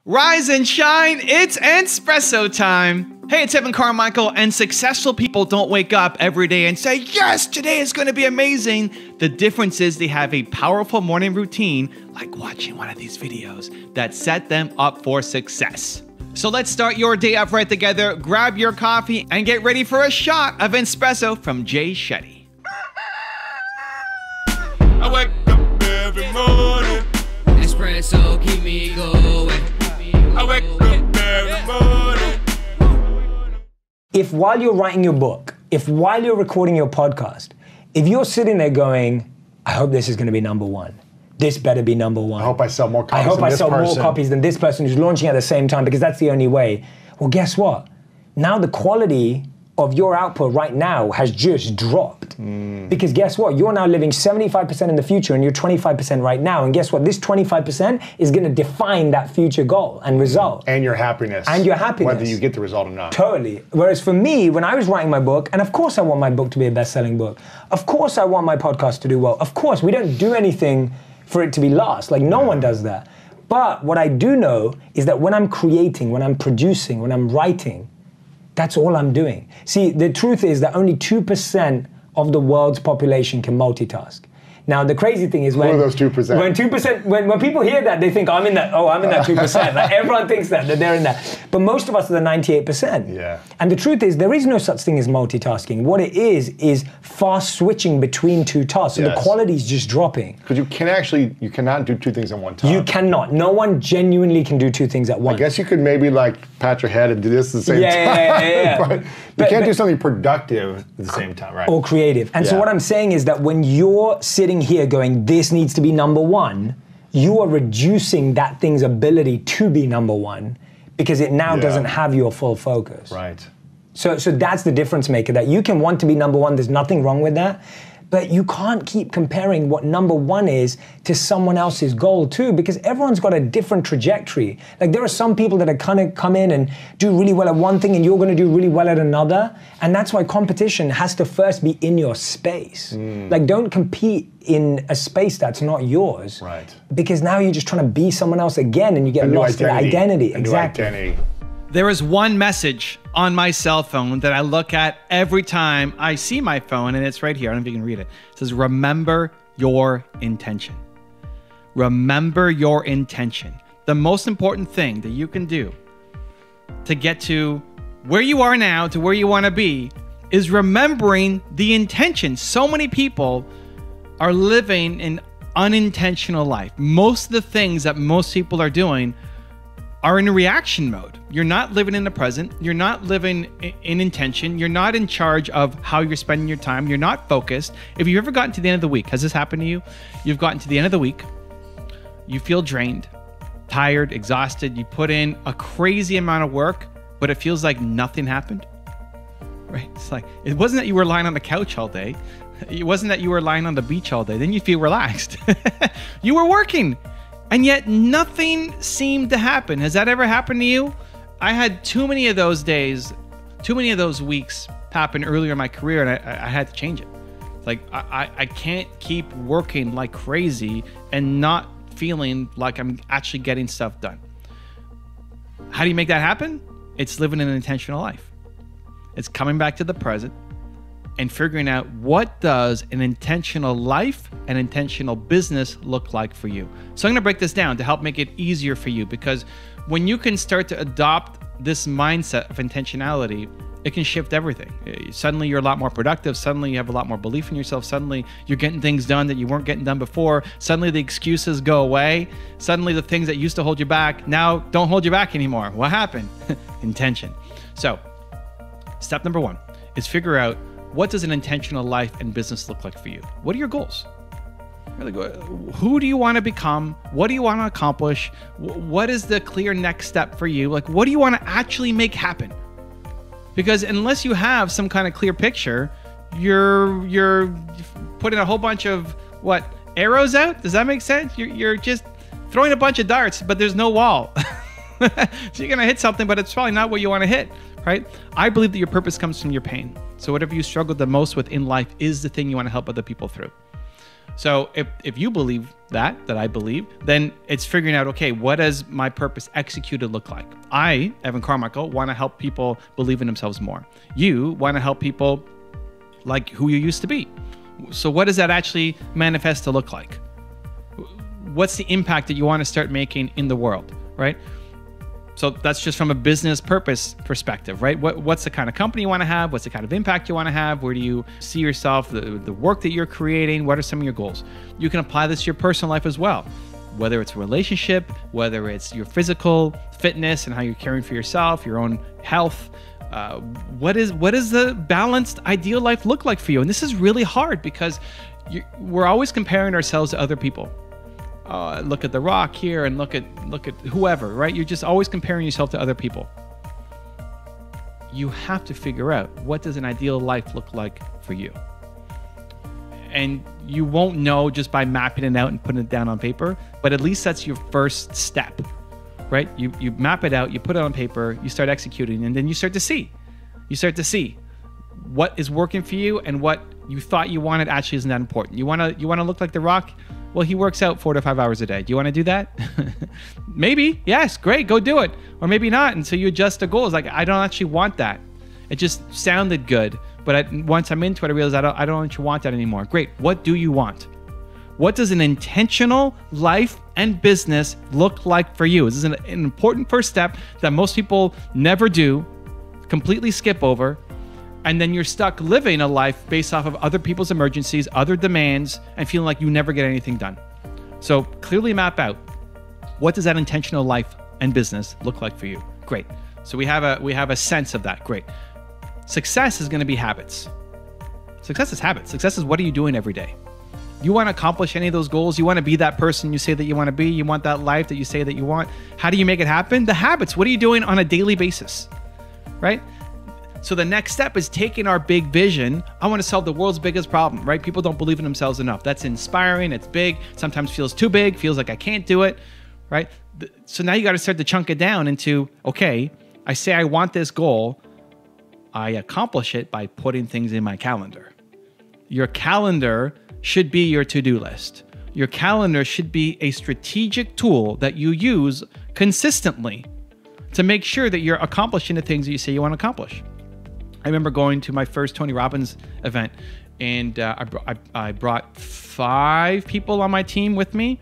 Rise and shine, it's espresso time. Hey, it's Evan Carmichael, and successful people don't wake up every day and say, yes, today is going to be amazing. The difference is they have a powerful morning routine, like watching one of these videos, that set them up for success. So let's start your day off right together, grab your coffee, and get ready for a shot of espresso from Jay Shetty. I wake up every morning. Espresso keep me going. I wake up every morning. If while you're writing your book, if while you're recording your podcast, if you're sitting there going, I hope this is going to be number one. This better be number one. I hope I sell more copies I hope than I this sell person. more copies than this person who's launching at the same time, because that's the only way. Well, guess what? Now the quality of your output right now has just dropped. Because guess what? You're now living 75% in the future and you're 25% right now. And guess what? This 25% is going to define that future goal and result. And your happiness. And your happiness. Whether you get the result or not. Totally. Whereas for me, when I was writing my book, and of course I want my book to be a best-selling book. Of course I want my podcast to do well. Of course, we don't do anything for it to be lost. Like, no one does that. But what I do know is that when I'm creating, when I'm producing, when I'm writing, that's all I'm doing. See, the truth is that only 2% of the world's population can multitask. Now, the crazy thing is when— Who are those 2%? When people hear that, they think, I'm in that 2%. Like, everyone thinks that they're in that. But most of us are the 98%. Yeah. And the truth is, there is no such thing as multitasking. What it is fast switching between two tasks. So the quality is just dropping. Because you cannot do two things at one time. You cannot. No one genuinely can do two things at once. I guess you could maybe like pat your head and do this at the same time. Yeah. But you can't do something productive at the same time, right? Or creative. And so what I'm saying is that when you're sitting here going, this needs to be number one, you are reducing that thing's ability to be number one because it now doesn't have your full focus. Right. So that's the difference maker, that you can want to be number one, there's nothing wrong with that, but you can't keep comparing what number one is to someone else's goal too, because everyone's got a different trajectory. Like, there are some people that are kind of come in and do really well at one thing and you're going to do really well at another. And that's why competition has to first be in your space. Like, don't compete in a space that's not yours. Right. Because now you're just trying to be someone else again and you get lost in identity. Exactly. There is one message on my cell phone that I look at every time I see my phone, and it's right here. I don't know if you can read it. It says, remember your intention. Remember your intention. The most important thing that you can do to get to where you are now, to where you want to be, is remembering the intention. So many people are living an unintentional life. Most of the things that most people are doing are in a reaction mode. You're not living in the present. You're not living in intention. You're not in charge of how you're spending your time. You're not focused. If you've ever gotten to the end of the week, has this happened to you? You've gotten to the end of the week. You feel drained, tired, exhausted. You put in a crazy amount of work, but it feels like nothing happened, right? It's like, it wasn't that you were lying on the couch all day. It wasn't that you were lying on the beach all day. Then you feel relaxed. You were working. And yet nothing seemed to happen. Has that ever happened to you? I had too many of those days, too many of those weeks happen earlier in my career, and I had to change it. Like, I can't keep working like crazy and not feeling like I'm actually getting stuff done. How do you make that happen? It's living an intentional life. It's coming back to the present and figuring out, what does an intentional life and intentional business look like for you? So I'm gonna break this down to help make it easier for you, because when you can start to adopt this mindset of intentionality, it can shift everything. Suddenly you're a lot more productive. Suddenly you have a lot more belief in yourself. Suddenly you're getting things done that you weren't getting done before. Suddenly the excuses go away. Suddenly the things that used to hold you back now don't hold you back anymore. What happened? Intention. So step number one is figure out, what does an intentional life and business look like for you? What are your goals? Who do you want to become? What do you want to accomplish? What is the clear next step for you? Like, what do you want to actually make happen? Because unless you have some kind of clear picture, you're putting a whole bunch of arrows out? Does that make sense? You're just throwing a bunch of darts, but there's no wall. So you're gonna hit something, but it's probably not what you want to hit, right? I believe that your purpose comes from your pain. So whatever you struggle the most with in life is the thing you want to help other people through. So if you believe that I believe, then it's figuring out, okay, what does my purpose executed look like? I, Evan Carmichael, want to help people believe in themselves more. You want to help people like who you used to be. So what does that actually manifest to look like? What's the impact that you want to start making in the world, right? So that's just from a business purpose perspective, right? What's the kind of company you want to have? What's the kind of impact you want to have? Where do you see yourself, the work that you're creating? What are some of your goals? You can apply this to your personal life as well, whether it's a relationship, whether it's your physical fitness and how you're caring for yourself, your own health. What does the balanced ideal life look like for you? And this is really hard because we're always comparing ourselves to other people. Look at The Rock here and look at whoever, right? You're just always comparing yourself to other people. You have to figure out, what does an ideal life look like for you? And you won't know just by mapping it out and putting it down on paper, but at least that's your first step, right? You map it out, you put it on paper, you start executing, and then you start to see. You start to see what is working for you and what you thought you wanted actually isn't that important. You want to look like The Rock? Well, he works out 4 to 5 hours a day. Do you want to do that? Maybe. Yes, great. Go do it. Or maybe not. And so you adjust the goals. Like, I don't actually want that. It just sounded good. But once I'm into it, I realize I don't actually want that anymore. Great. What do you want? What does an intentional life and business look like for you? This is an important first step that most people never do, completely skip over. And then you're stuck living a life based off of other people's emergencies, other demands, and feeling like you never get anything done. So clearly map out, what does that intentional life and business look like for you? Great. So we have a sense of that. Great. Success is going to be habits. Success is habits. Success is, what are you doing every day? You want to accomplish any of those goals? You want to be that person you say that you want to be? You want that life that you say that you want? How do you make it happen? The habits. What are you doing on a daily basis? Right? So the next step is taking our big vision. I want to solve the world's biggest problem, right? People don't believe in themselves enough. That's inspiring. It's big. Sometimes feels too big, feels like I can't do it, right? So now you got to start to chunk it down into, okay, I say I want this goal. I accomplish it by putting things in my calendar. Your calendar should be your to-do list. Your calendar should be a strategic tool that you use consistently to make sure that you're accomplishing the things that you say you want to accomplish. I remember going to my first Tony Robbins event, and I brought 5 people on my team with me,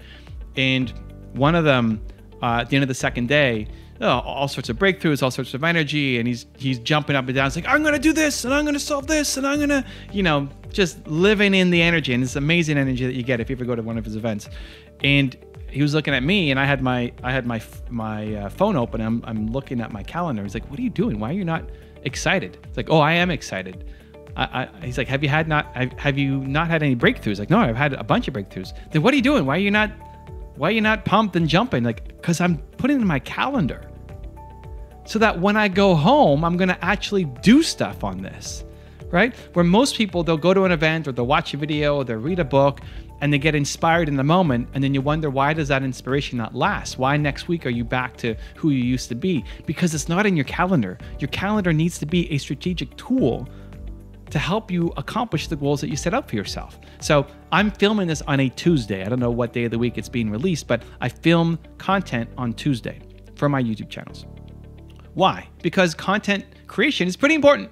and one of them at the end of the second day, all sorts of breakthroughs, all sorts of energy, and he's jumping up and down. It's like, I'm gonna do this, and I'm gonna solve this, and I'm gonna, just living in the energy, and it's amazing energy that you get if you ever go to one of his events. And he was looking at me, and I had my phone open. I'm looking at my calendar. He's like, what are you doing? Why are you not excited? It's like, oh, I am excited. He's like, have you not had any breakthroughs? Like, no, I've had a bunch of breakthroughs. Then what are you doing? Why are you not pumped and jumping? Like, because I'm putting it in my calendar so that when I go home, I'm going to actually do stuff on this, right? Where most people, they'll go to an event or they'll watch a video or they'll read a book and they get inspired in the moment, and then you wonder, why does that inspiration not last? Why next week are you back to who you used to be? Because it's not in your calendar. Your calendar needs to be a strategic tool to help you accomplish the goals that you set up for yourself. So I'm filming this on a Tuesday. I don't know what day of the week it's being released, but I film content on Tuesday for my YouTube channels. Why? Because content creation is pretty important.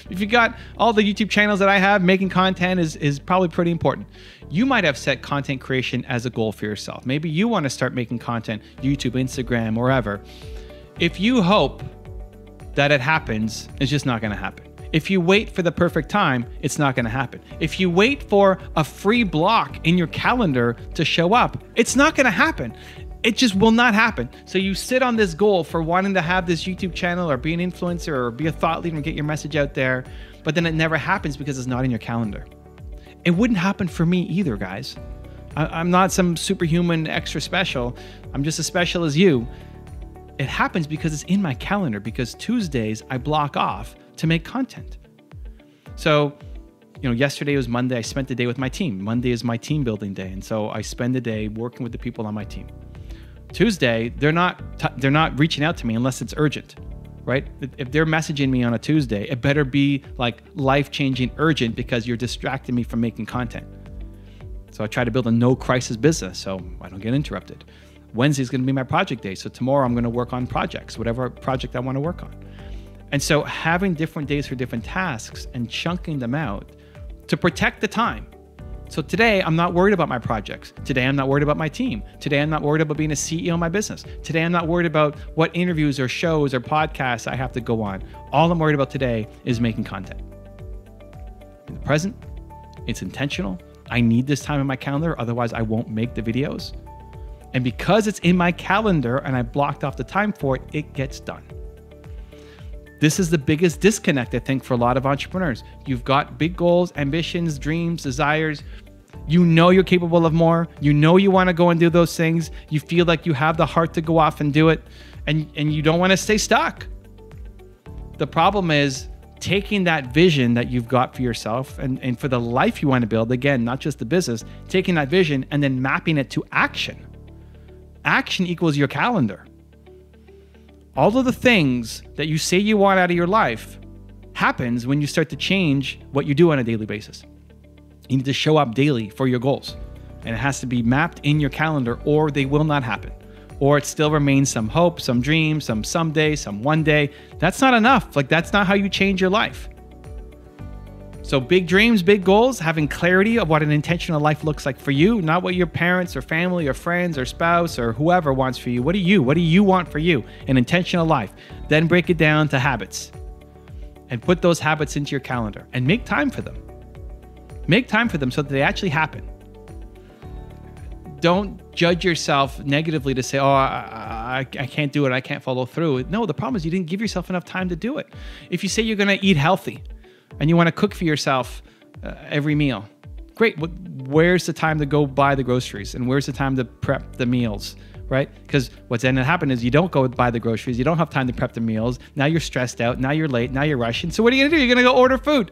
If you got all the YouTube channels that I have, making content is probably pretty important. You might have set content creation as a goal for yourself. Maybe you want to start making content, YouTube, Instagram, wherever. If you hope that it happens, it's just not going to happen. If you wait for the perfect time, it's not going to happen. If you wait for a free block in your calendar to show up, it's not going to happen. It just will not happen. So you sit on this goal for wanting to have this YouTube channel or be an influencer or be a thought leader and get your message out there, but then it never happens because it's not in your calendar. It wouldn't happen for me either, guys. I'm not some superhuman extra special. I'm just as special as you. It happens because it's in my calendar, because Tuesdays I block off to make content. So, yesterday was Monday. I spent the day with my team. Monday is my team building day. And so I spend the day working with the people on my team. Tuesday, they're not reaching out to me unless it's urgent, right? If they're messaging me on a Tuesday, it better be like life-changing urgent because you're distracting me from making content. So I try to build a no crisis business so I don't get interrupted. Wednesday is going to be my project day. So tomorrow I'm going to work on projects, whatever project I want to work on. And so having different days for different tasks and chunking them out to protect the time. So today I'm not worried about my projects. Today I'm not worried about my team. Today I'm not worried about being a CEO of my business. Today I'm not worried about what interviews or shows or podcasts I have to go on. All I'm worried about today is making content. In the present, it's intentional. I need this time in my calendar, otherwise I won't make the videos. And because it's in my calendar and I blocked off the time for it, it gets done. This is the biggest disconnect, I think, for a lot of entrepreneurs. You've got big goals, ambitions, dreams, desires. You know you're capable of more. You know you want to go and do those things. You feel like you have the heart to go off and do it, and you don't want to stay stuck. The problem is taking that vision that you've got for yourself and for the life you want to build, again, not just the business, taking that vision and then mapping it to action. Action equals your calendar. All of the things that you say you want out of your life happens when you start to change what you do on a daily basis. You need to show up daily for your goals, and it has to be mapped in your calendar or they will not happen. Or it still remains some hope, some dream, some someday, some one day. That's not enough. Like, that's not how you change your life. So big dreams, big goals, having clarity of what an intentional life looks like for you, not what your parents or family or friends or spouse or whoever wants for you. What do you want for you? An intentional life. Then break it down to habits and put those habits into your calendar and make time for them. Make time for them so that they actually happen. Don't judge yourself negatively to say, oh, I can't do it. I can't follow through. No, the problem is you didn't give yourself enough time to do it. If you say you're going to eat healthy, and you want to cook for yourself every meal, great. Where's the time to go buy the groceries? And where's the time to prep the meals, right? Because what's ended up happening is you don't go buy the groceries. You don't have time to prep the meals. Now you're stressed out. Now you're late. Now you're rushing. So what are you going to do? You're going to go order food.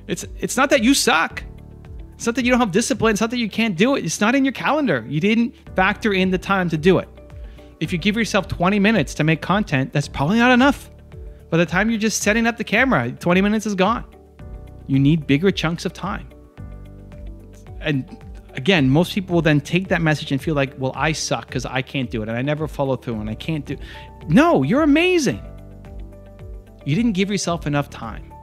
It's not that you suck. It's not that you don't have discipline. It's not that you can't do it. It's not in your calendar. You didn't factor in the time to do it. If you give yourself 20 minutes to make content, that's probably not enough. By the time you're just setting up the camera, 20 minutes is gone. You need bigger chunks of time. And again, most people will then take that message and feel like, well, I suck because I can't do it and I never follow through and I can't do. No, you're amazing. You didn't give yourself enough time.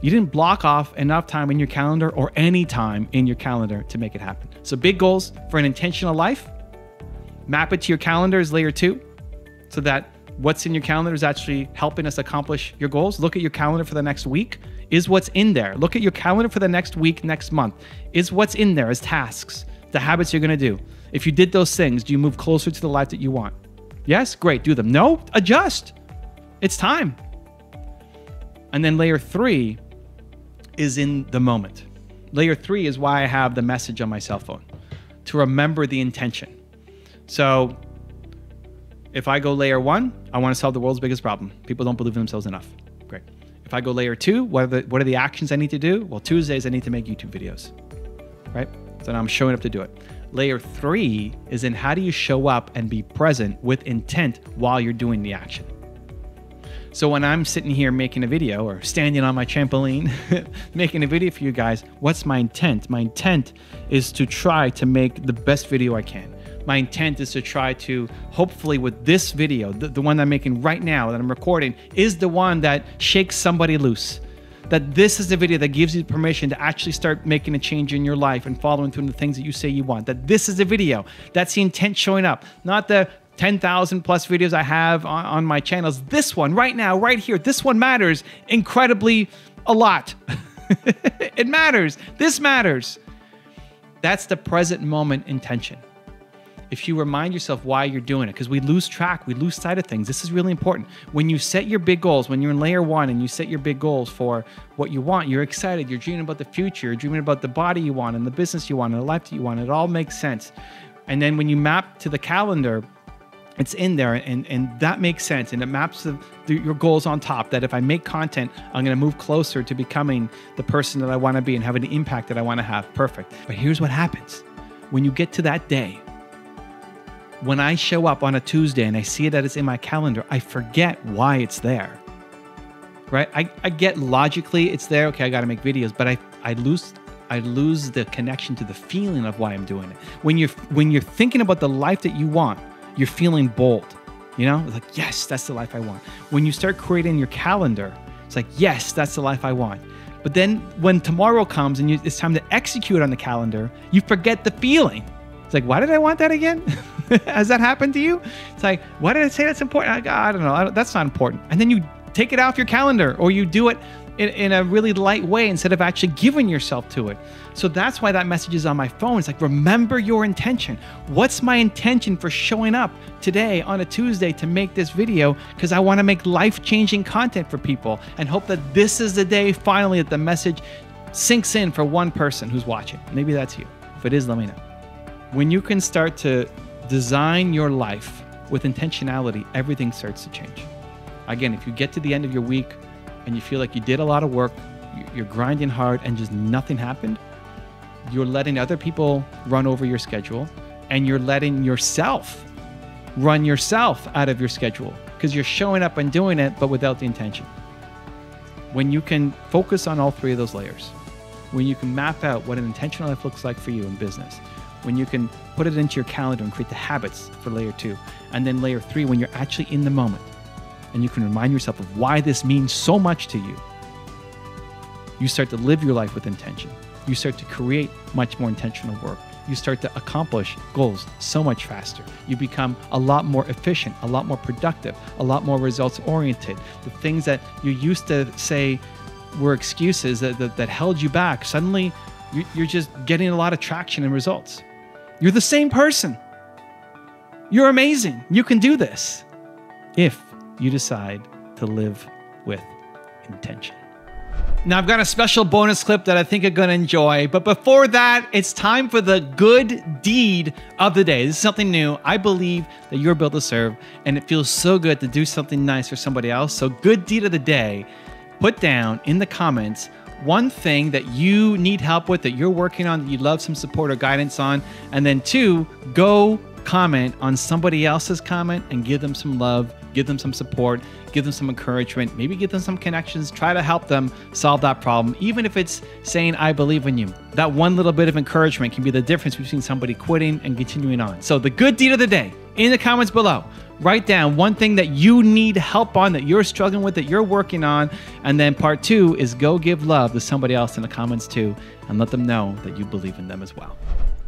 You didn't block off enough time in your calendar or any time in your calendar to make it happen. So big goals for an intentional life. Map it to your calendar is layer 2 so that what's in your calendar is actually helping us accomplish your goals. Look at your calendar for the next week. Is what's in there. Look at your calendar for the next week, next month. Is what's in there as tasks, the habits you're going to do. If you did those things, do you move closer to the life that you want? Yes? Great. Do them. No? Adjust. It's time. And then layer 3 is in the moment. Layer 3 is why I have the message on my cell phone, to remember the intention. So if I go layer 1, I want to solve the world's biggest problem. People don't believe in themselves enough. Great. If I go layer 2, what are the actions I need to do? Well, Tuesdays I need to make YouTube videos, right? So now I'm showing up to do it. Layer 3 is in how do you show up and be present with intent while you're doing the action. So when I'm sitting here making a video or standing on my trampoline, making a video for you guys, what's my intent? My intent is to try to make the best video I can. My intent is to try to, hopefully with this video, the one I'm making right now that I'm recording, is the one that shakes somebody loose. That this is the video that gives you permission to actually start making a change in your life and following through the things that you say you want. That this is the video. That's the intent showing up. Not the 10,000 plus videos I have on my channels. This one right now, right here, this one matters incredibly a lot. It matters. This matters. That's the present moment intention. If you remind yourself why you're doing it, because we lose track, we lose sight of things. This is really important. When you set your big goals, when you're in layer 1 and you set your big goals for what you want, you're excited, you're dreaming about the future, you're dreaming about the body you want and the business you want and the life that you want. It all makes sense. And then when you map to the calendar, it's in there and that makes sense. And it maps your goals on top that if I make content, I'm going to move closer to becoming the person that I want to be and having the impact that I want to have. Perfect. But here's what happens. When you get to that day, when I show up on a Tuesday and I see that it's in my calendar, I forget why it's there, right? I get logically it's there. Okay, I got to make videos, but I lose I lose the connection to the feeling of why I'm doing it. When you're thinking about the life that you want, you're feeling bold. You know, it's like, yes, that's the life I want. When you start creating your calendar, it's like, yes, that's the life I want. But then when tomorrow comes and it's time to execute on the calendar, you forget the feeling. It's like, why did I want that again? Has that happened to you? It's like, why did I say that's important? I don't know. That's not important. And then you take it off your calendar, or you do it in a really light way instead of actually giving yourself to it. So that's why that message is on my phone. It's like, remember your intention. What's my intention for showing up today on a Tuesday to make this video? Because I want to make life-changing content for people and hope that this is the day finally that the message sinks in for one person who's watching. Maybe that's you. If it is, let me know. When you can start to design your life with intentionality, everything starts to change. Again, if you get to the end of your week and you feel like you did a lot of work, you're grinding hard and just nothing happened, you're letting other people run over your schedule, and you're letting yourself run yourself out of your schedule because you're showing up and doing it, but without the intention. When you can focus on all three of those layers, when you can map out what an intentional life looks like for you in business, when you can put it into your calendar and create the habits for layer 2, and then layer 3, when you're actually in the moment, and you can remind yourself of why this means so much to you, you start to live your life with intention. You start to create much more intentional work. You start to accomplish goals so much faster. You become a lot more efficient, a lot more productive, a lot more results-oriented. The things that you used to say were excuses that held you back, suddenly you're just getting a lot of traction and results. You're the same person. You're amazing. You can do this if you decide to live with intention. Now, I've got a special bonus clip that I think you're going to enjoy. But before that, it's time for the good deed of the day. This is something new. I believe that you're built to serve, and it feels so good to do something nice for somebody else. So good deed of the day, put down in the comments one thing that you need help with, that you're working on, that you'd love some support or guidance on. And then 2, go comment on somebody else's comment and give them some love, give them some support, give them some encouragement, maybe give them some connections, try to help them solve that problem. Even if it's saying, I believe in you. That one little bit of encouragement can be the difference between somebody quitting and continuing on. So the good deed of the day, in the comments below, write down one thing that you need help on, that you're struggling with, that you're working on. And then part 2 is go give love to somebody else in the comments too, and let them know that you believe in them as well.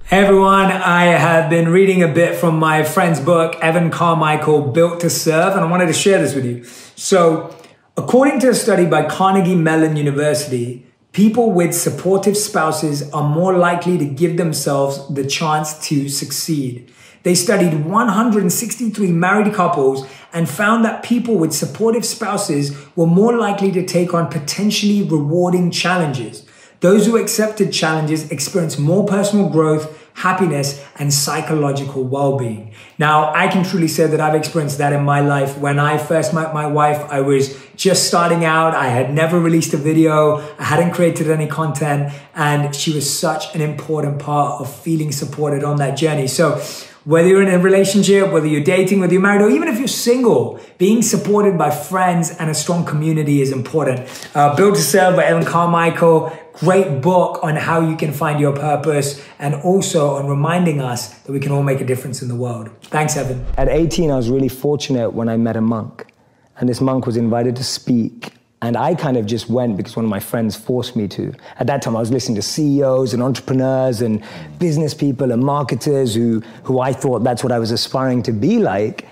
Hey everyone, I have been reading a bit from my friend's book, Evan Carmichael, Built to Serve, and I wanted to share this with you. So, according to a study by Carnegie Mellon University, people with supportive spouses are more likely to give themselves the chance to succeed. They studied 163 married couples and found that people with supportive spouses were more likely to take on potentially rewarding challenges. Those who accepted challenges experienced more personal growth, happiness, and psychological well-being. Now, I can truly say that I've experienced that in my life. When I first met my wife, I was just starting out. I had never released a video. I hadn't created any content, and she was such an important part of feeling supported on that journey. So whether you're in a relationship, whether you're dating, whether you're married, or even if you're single, being supported by friends and a strong community is important. Built to Serve by Evan Carmichael. Great book on how you can find your purpose, and also on reminding us that we can all make a difference in the world. Thanks, Evan. At 18, I was really fortunate when I met a monk, and this monk was invited to speak. And I kind of just went because one of my friends forced me to. At that time, I was listening to CEOs and entrepreneurs and business people and marketers who I thought that's what I was aspiring to be like.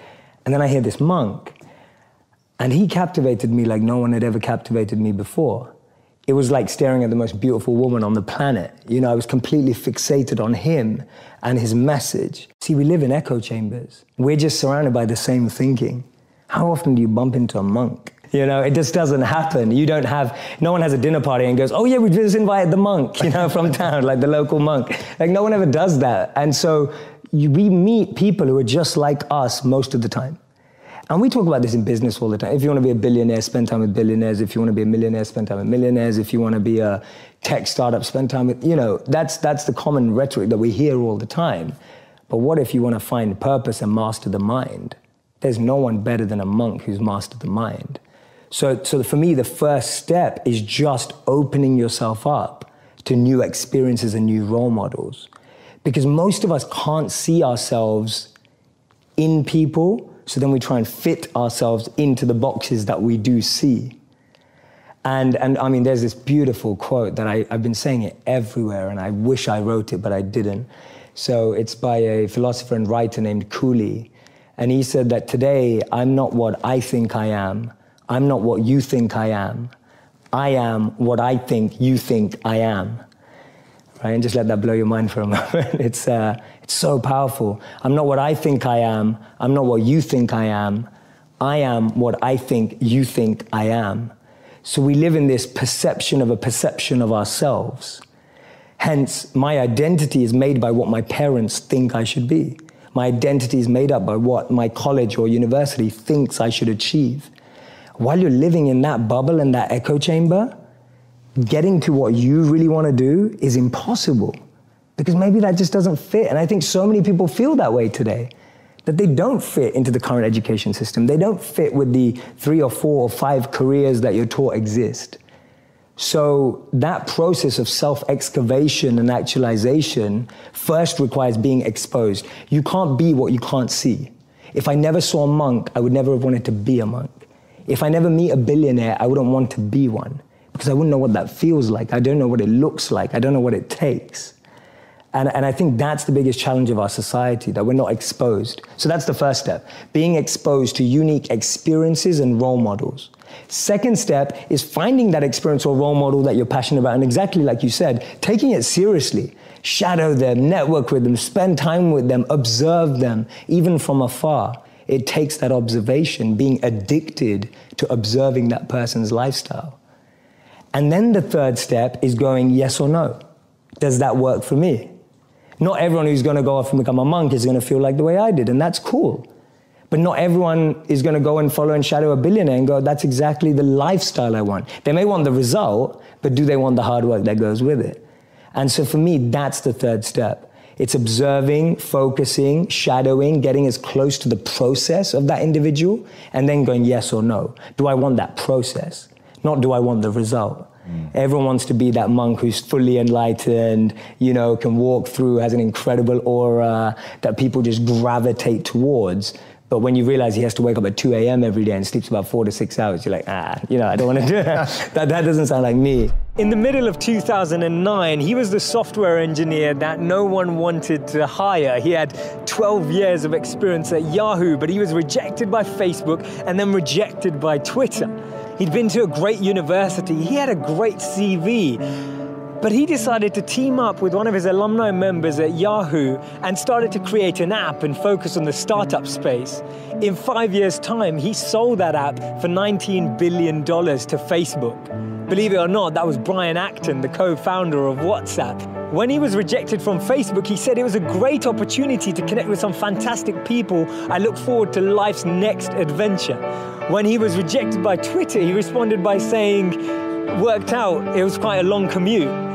And then I hear this monk, and he captivated me like no one had ever captivated me before. It was like staring at the most beautiful woman on the planet. You know, I was completely fixated on him and his message. See, we live in echo chambers. We're just surrounded by the same thinking. How often do you bump into a monk? You know, it just doesn't happen. No one has a dinner party and goes, oh yeah, we just invited the monk, you know, from town, like the local monk. Like no one ever does that. And so we meet people who are just like us most of the time. And we talk about this in business all the time. If you want to be a billionaire, spend time with billionaires. If you want to be a millionaire, spend time with millionaires. If you want to be a tech startup, spend time with, you know, that's the common rhetoric that we hear all the time. But what if you want to find purpose and master the mind? There's no one better than a monk who's mastered the mind. So for me, the first step is just opening yourself up to new experiences and new role models. Because most of us can't see ourselves in people, so then we try and fit ourselves into the boxes that we do see. And I mean, there's this beautiful quote that I've been saying it everywhere, and I wish I wrote it, but I didn't. So it's by a philosopher and writer named Cooley. And he said that today, I'm not what I think I am. I'm not what you think I am. I am what I think you think I am. Right? And just let that blow your mind for a moment. It's so powerful. I'm not what I think I am. I'm not what you think I am. I am what I think you think I am. So we live in this perception of a perception of ourselves. Hence, my identity is made by what my parents think I should be. My identity is made up by what my college or university thinks I should achieve. While you're living in that bubble and that echo chamber, getting to what you really want to do is impossible, because maybe that just doesn't fit. And I think so many people feel that way today, that they don't fit into the current education system. They don't fit with the 3 or 4 or 5 careers that you're taught exist. So that process of self-excavation and actualization first requires being exposed. You can't be what you can't see. If I never saw a monk, I would never have wanted to be a monk. If I never meet a billionaire, I wouldn't want to be one, because I wouldn't know what that feels like. I don't know what it looks like. I don't know what it takes. And I think that's the biggest challenge of our society, that we're not exposed. So that's the first step, being exposed to unique experiences and role models. Second step is finding that experience or role model that you're passionate about, and exactly like you said, taking it seriously. Shadow them, network with them, spend time with them, observe them, even from afar. It takes that observation, being addicted to observing that person's lifestyle. And then the third step is going yes or no. Does that work for me? Not everyone who's going to go off and become a monk is going to feel like the way I did, and that's cool. But not everyone is going to go and follow and shadow a billionaire and go, that's exactly the lifestyle I want. They may want the result, but do they want the hard work that goes with it? And so for me, that's the third step. It's observing, focusing, shadowing, getting as close to the process of that individual, and then going yes or no. Do I want that process? Not do I want the result? Everyone wants to be that monk who's fully enlightened, you know, can walk through, has an incredible aura that people just gravitate towards. But when you realize he has to wake up at 2 a.m. every day and sleeps about 4 to 6 hours, you're like, you know, I don't want to do that. That doesn't sound like me. In the middle of 2009, he was the software engineer that no one wanted to hire. He had 12 years of experience at Yahoo, but he was rejected by Facebook and then rejected by Twitter. He'd been to a great university. He had a great CV. But he decided to team up with one of his alumni members at Yahoo and started to create an app and focus on the startup space. In 5 years' time, he sold that app for $19 billion to Facebook. Believe it or not, that was Brian Acton, the co-founder of WhatsApp. When he was rejected from Facebook, he said it was a great opportunity to connect with some fantastic people. I look forward to life's next adventure. When he was rejected by Twitter, he responded by saying, worked out, it was quite a long commute.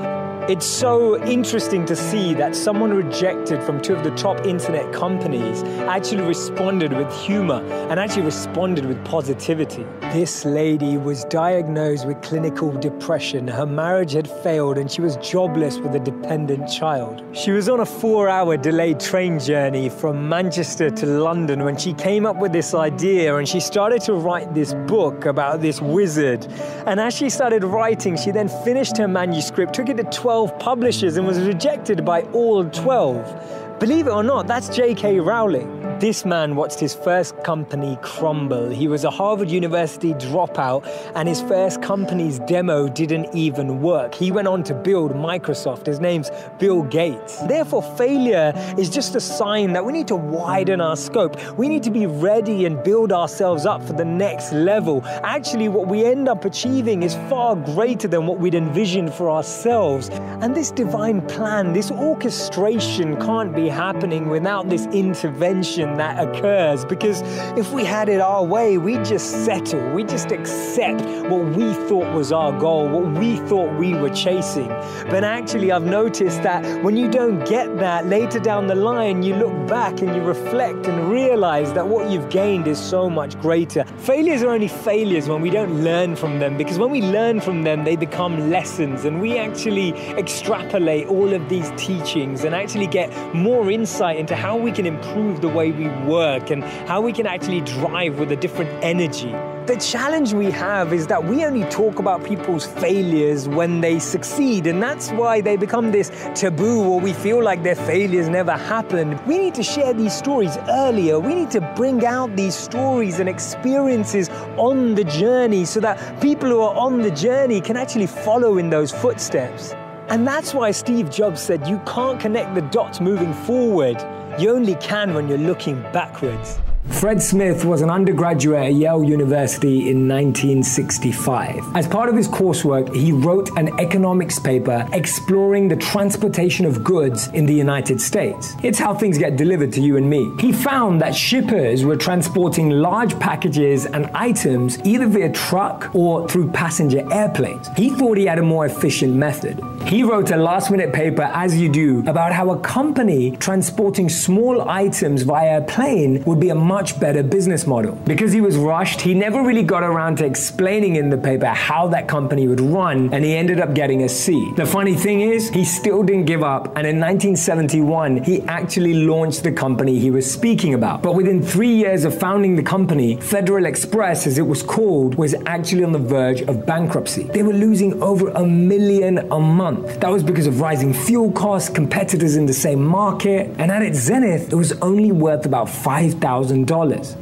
It's so interesting to see that someone rejected from 2 of the top internet companies actually responded with humor and actually responded with positivity. This lady was diagnosed with clinical depression. Her marriage had failed and she was jobless with a dependent child. She was on a 4-hour delayed train journey from Manchester to London when she came up with this idea, and she started to write this book about this wizard. And as she started writing, she then finished her manuscript, took it to 12 publishers and was rejected by all 12. Believe it or not, that's J.K. Rowling. This man watched his first company crumble. He was a Harvard University dropout, and his first company's demo didn't even work. He went on to build Microsoft. His name's Bill Gates. Therefore, failure is just a sign that we need to widen our scope. We need to be ready and build ourselves up for the next level. Actually, what we end up achieving is far greater than what we'd envisioned for ourselves. And this divine plan, this orchestration can't be happening without this intervention, tension that occurs, because if we had it our way, we'd just settle, we just accept what we thought was our goal, what we thought we were chasing. But actually, I've noticed that when you don't get that, later down the line, you look back and you reflect and realize that what you've gained is so much greater. Failures are only failures when we don't learn from them, because when we learn from them, they become lessons, and we actually extrapolate all of these teachings and actually get more insight into how we can improve the way we work and how we can actually drive with a different energy. The challenge we have is that we only talk about people's failures when they succeed, and that's why they become this taboo, or we feel like their failures never happened. We need to share these stories earlier. We need to bring out these stories and experiences on the journey so that people who are on the journey can actually follow in those footsteps. And that's why Steve Jobs said you can't connect the dots moving forward. You only can when you're looking backwards. Fred Smith was an undergraduate at Yale University in 1965. As part of his coursework, he wrote an economics paper exploring the transportation of goods in the United States. It's how things get delivered to you and me. He found that shippers were transporting large packages and items either via truck or through passenger airplanes. He thought he had a more efficient method. He wrote a last-minute paper, as you do, about how a company transporting small items via a plane would be a much better business model. Because he was rushed, he never really got around to explaining in the paper how that company would run, and he ended up getting a C. The funny thing is, he still didn't give up, and in 1971, he actually launched the company he was speaking about. But within 3 years of founding the company, Federal Express, as it was called, was actually on the verge of bankruptcy. They were losing over $1 million a month. That was because of rising fuel costs, competitors in the same market, and at its zenith, it was only worth about $5,000.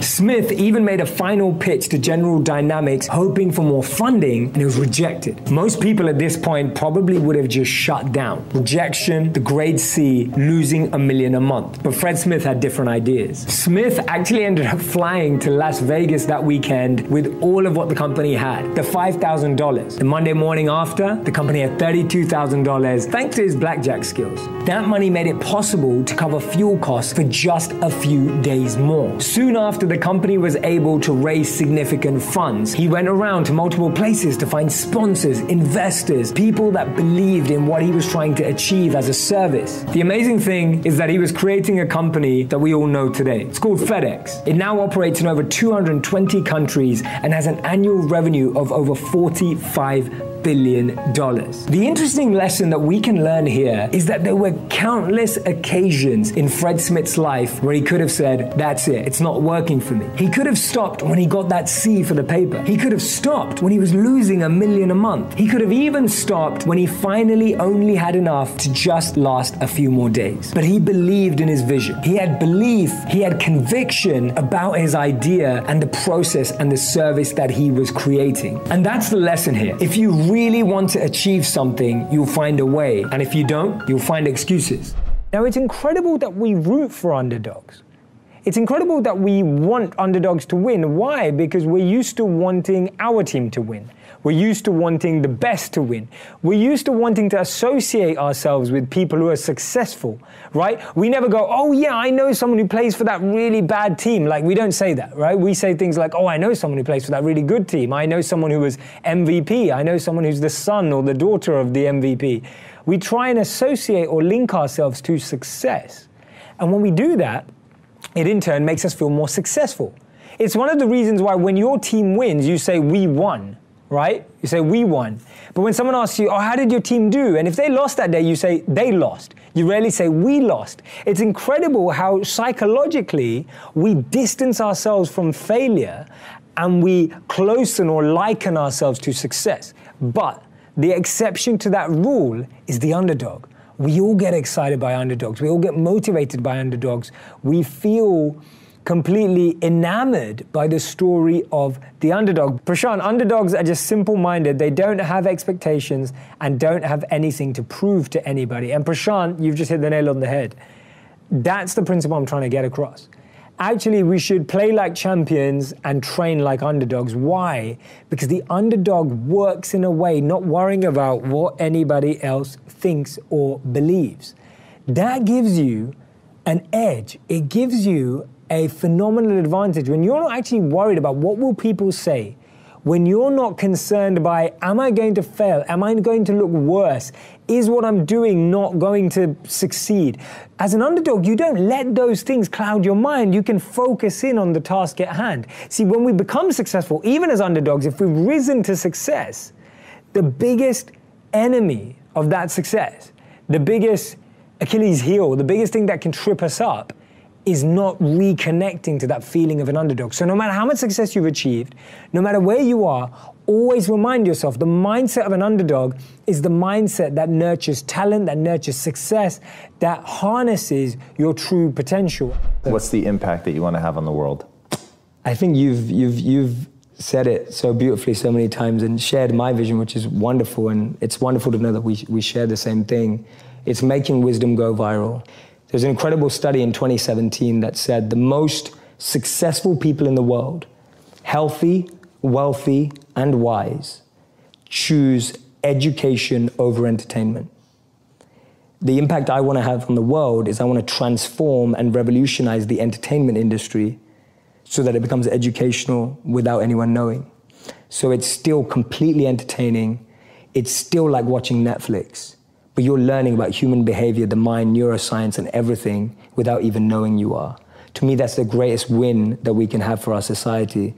Smith even made a final pitch to General Dynamics hoping for more funding, and it was rejected. Most people at this point probably would have just shut down. Rejection, the grade C, losing $1 million a month. But Fred Smith had different ideas. Smith actually ended up flying to Las Vegas that weekend with all of what the company had, the $5,000. The Monday morning after, the company had $32,000 thanks to his blackjack skills. That money made it possible to cover fuel costs for just a few days more. Soon after, the company was able to raise significant funds. He went around to multiple places to find sponsors, investors, people that believed in what he was trying to achieve as a service. The amazing thing is that he was creating a company that we all know today. It's called FedEx. It now operates in over 220 countries and has an annual revenue of over $45 billion. The interesting lesson that we can learn here is that there were countless occasions in Fred Smith's life where he could have said, that's it, it's not working for me. He could have stopped when he got that C for the paper. He could have stopped when he was losing $1 million a month. He could have even stopped when he finally only had enough to just last a few more days. But he believed in his vision. He had belief, he had conviction about his idea and the process and the service that he was creating. And that's the lesson here. If you really want to achieve something, you'll find a way. And if you don't, you'll find excuses. Now, it's incredible that we root for underdogs. It's incredible that we want underdogs to win. Why? Because we're used to wanting our team to win. We're used to wanting the best to win. We're used to wanting to associate ourselves with people who are successful, right? We never go, oh yeah, I know someone who plays for that really bad team. Like, we don't say that, right? We say things like, oh, I know someone who plays for that really good team. I know someone who was MVP. I know someone who's the son or the daughter of the MVP. We try and associate or link ourselves to success. And when we do that, it in turn makes us feel more successful. It's one of the reasons why when your team wins, you say, we won. Right? You say, we won. But when someone asks you, oh, how did your team do? And if they lost that day, you say, they lost. You rarely say, we lost. It's incredible how psychologically we distance ourselves from failure and we closen or liken ourselves to success. But the exception to that rule is the underdog. We all get excited by underdogs. We all get motivated by underdogs. We feel completely enamored by the story of the underdog. Prashant, underdogs are just simple-minded. They don't have expectations and don't have anything to prove to anybody. And Prashant, you've just hit the nail on the head. That's the principle I'm trying to get across. Actually, we should play like champions and train like underdogs. Why? Because the underdog works in a way not worrying about what anybody else thinks or believes. That gives you an edge. It gives you a phenomenal advantage when you're not actually worried about what will people say, when you're not concerned by, am I going to fail? Am I going to look worse? Is what I'm doing not going to succeed? As an underdog, you don't let those things cloud your mind. You can focus in on the task at hand. See, when we become successful, even as underdogs, if we've risen to success, the biggest enemy of that success, the biggest Achilles heel, the biggest thing that can trip us up is not reconnecting to that feeling of an underdog. So no matter how much success you've achieved, no matter where you are, always remind yourself the mindset of an underdog is the mindset that nurtures talent, that nurtures success, that harnesses your true potential. What's the impact that you want to have on the world? I think you've said it so beautifully so many times and shared my vision, which is wonderful, and it's wonderful to know that we share the same thing. It's making wisdom go viral. There's an incredible study in 2017 that said the most successful people in the world, healthy, wealthy, and wise, choose education over entertainment. The impact I want to have on the world is I want to transform and revolutionize the entertainment industry so that it becomes educational without anyone knowing. So it's still completely entertaining. It's still like watching Netflix. But you're learning about human behavior, the mind, neuroscience, and everything without even knowing you are. To me, that's the greatest win that we can have for our society.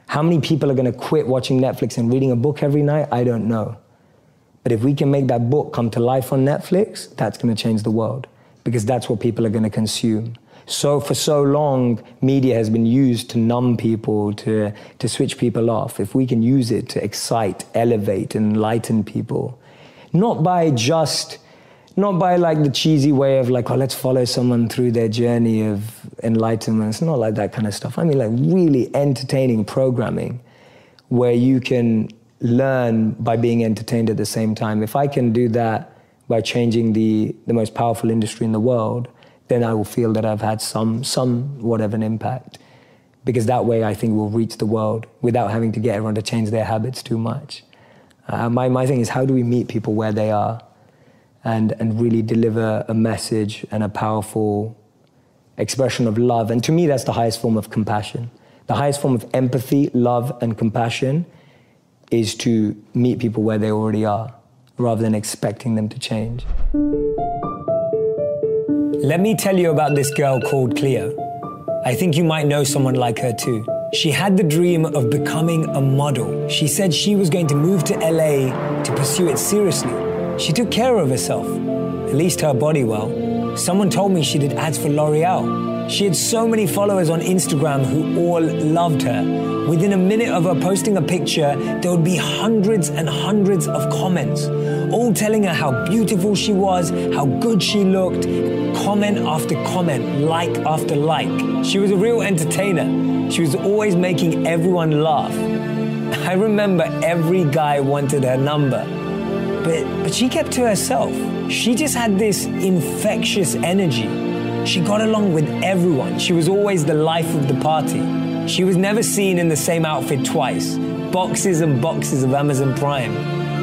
How many people are going to quit watching Netflix and reading a book every night? I don't know. But if we can make that book come to life on Netflix, that's going to change the world, because that's what people are going to consume. So for so long, media has been used to numb people, to switch people off. If we can use it to excite, elevate, and enlighten people, not by like the cheesy way of like, oh, let's follow someone through their journey of enlightenment. It's not like that kind of stuff. I mean, like really entertaining programming where you can learn by being entertained at the same time. If I can do that by changing the most powerful industry in the world, then I will feel that I've had somewhat of an impact. Because that way I think we'll reach the world without having to get everyone to change their habits too much. My thing is, how do we meet people where they are and really deliver a message and a powerful expression of love? And to me, that's the highest form of compassion. The highest form of empathy, love, and compassion is to meet people where they already are, rather than expecting them to change. Let me tell you about this girl called Cleo. I think you might know someone like her too. She had the dream of becoming a model. She said she was going to move to LA to pursue it seriously. She took care of herself, at least her body well. Someone told me she did ads for L'Oreal. She had so many followers on Instagram who all loved her. Within a minute of her posting a picture, there would be hundreds and hundreds of comments, all telling her how beautiful she was, how good she looked, comment after comment, like after like. She was a real entertainer. She was always making everyone laugh. I remember every guy wanted her number, but she kept to herself. She just had this infectious energy. She got along with everyone. She was always the life of the party. She was never seen in the same outfit twice. Boxes and boxes of Amazon Prime.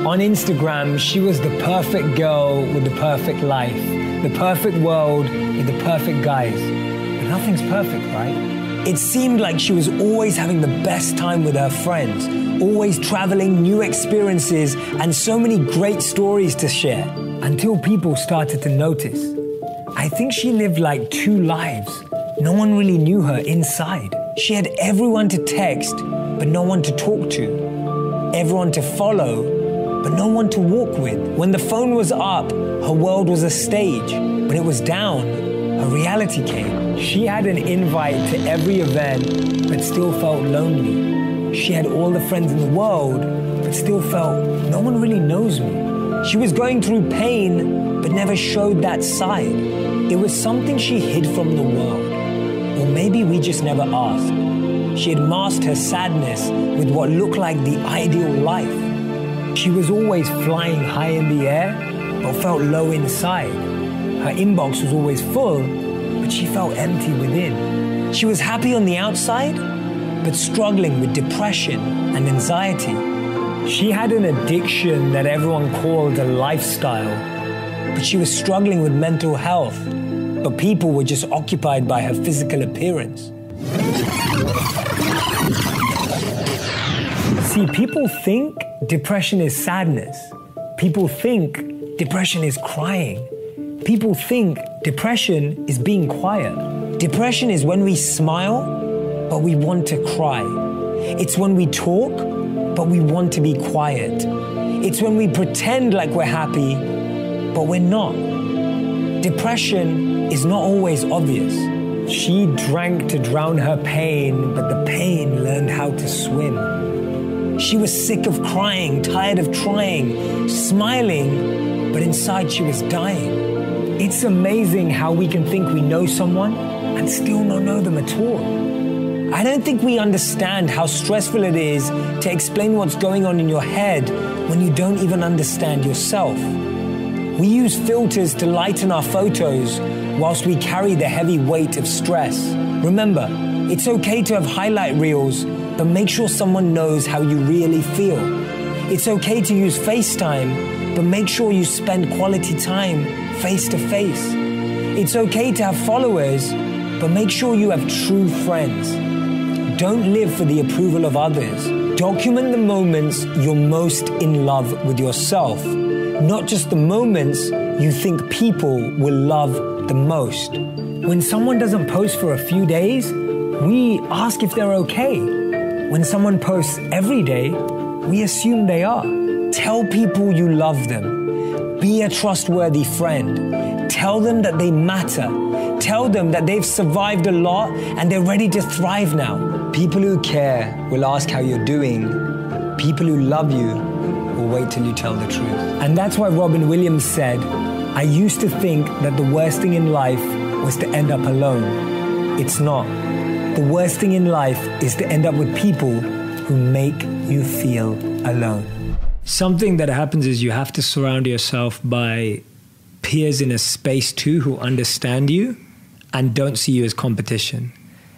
On Instagram, she was the perfect girl with the perfect life, the perfect world with the perfect guys. But nothing's perfect, right? It seemed like she was always having the best time with her friends, always traveling, new experiences, and so many great stories to share, until people started to notice. I think she lived like two lives. No one really knew her inside. She had everyone to text, but no one to talk to. Everyone to follow, but no one to walk with. When the phone was up, her world was a stage. When it was down, her reality came. She had an invite to every event, but still felt lonely. She had all the friends in the world, but still felt no one really knows me. She was going through pain, but never showed that side. It was something she hid from the world. Or maybe we just never asked. She had masked her sadness with what looked like the ideal life. She was always flying high in the air, but felt low inside. Her inbox was always full, but she felt empty within. She was happy on the outside, but struggling with depression and anxiety. She had an addiction that everyone called a lifestyle, but she was struggling with mental health. but people were just occupied by her physical appearance. See, people think depression is sadness. People think depression is crying. People think depression is being quiet. Depression is when we smile, but we want to cry. It's when we talk, but we want to be quiet. It's when we pretend like we're happy, but we're not. Depression is not always obvious. She drank to drown her pain, but the pain learned how to swim. She was sick of crying, tired of trying, smiling, but inside she was dying. It's amazing how we can think we know someone and still not know them at all. I don't think we understand how stressful it is to explain what's going on in your head when you don't even understand yourself. We use filters to lighten our photos whilst we carry the heavy weight of stress. Remember, it's okay to have highlight reels, but make sure someone knows how you really feel. It's okay to use FaceTime, but make sure you spend quality time face to face. It's okay to have followers, but make sure you have true friends. Don't live for the approval of others. Document the moments you're most in love with yourself, not just the moments you think people will love the most. When someone doesn't post for a few days, we ask if they're okay. When someone posts every day, we assume they are. Tell people you love them. Be a trustworthy friend. Tell them that they matter. Tell them that they've survived a lot and they're ready to thrive now. People who care will ask how you're doing. People who love you will wait till you tell the truth. And that's why Robin Williams said, I used to think that the worst thing in life was to end up alone. It's not. The worst thing in life is to end up with people who make you feel alone. Something that happens is you have to surround yourself by peers in a space too who understand you and don't see you as competition.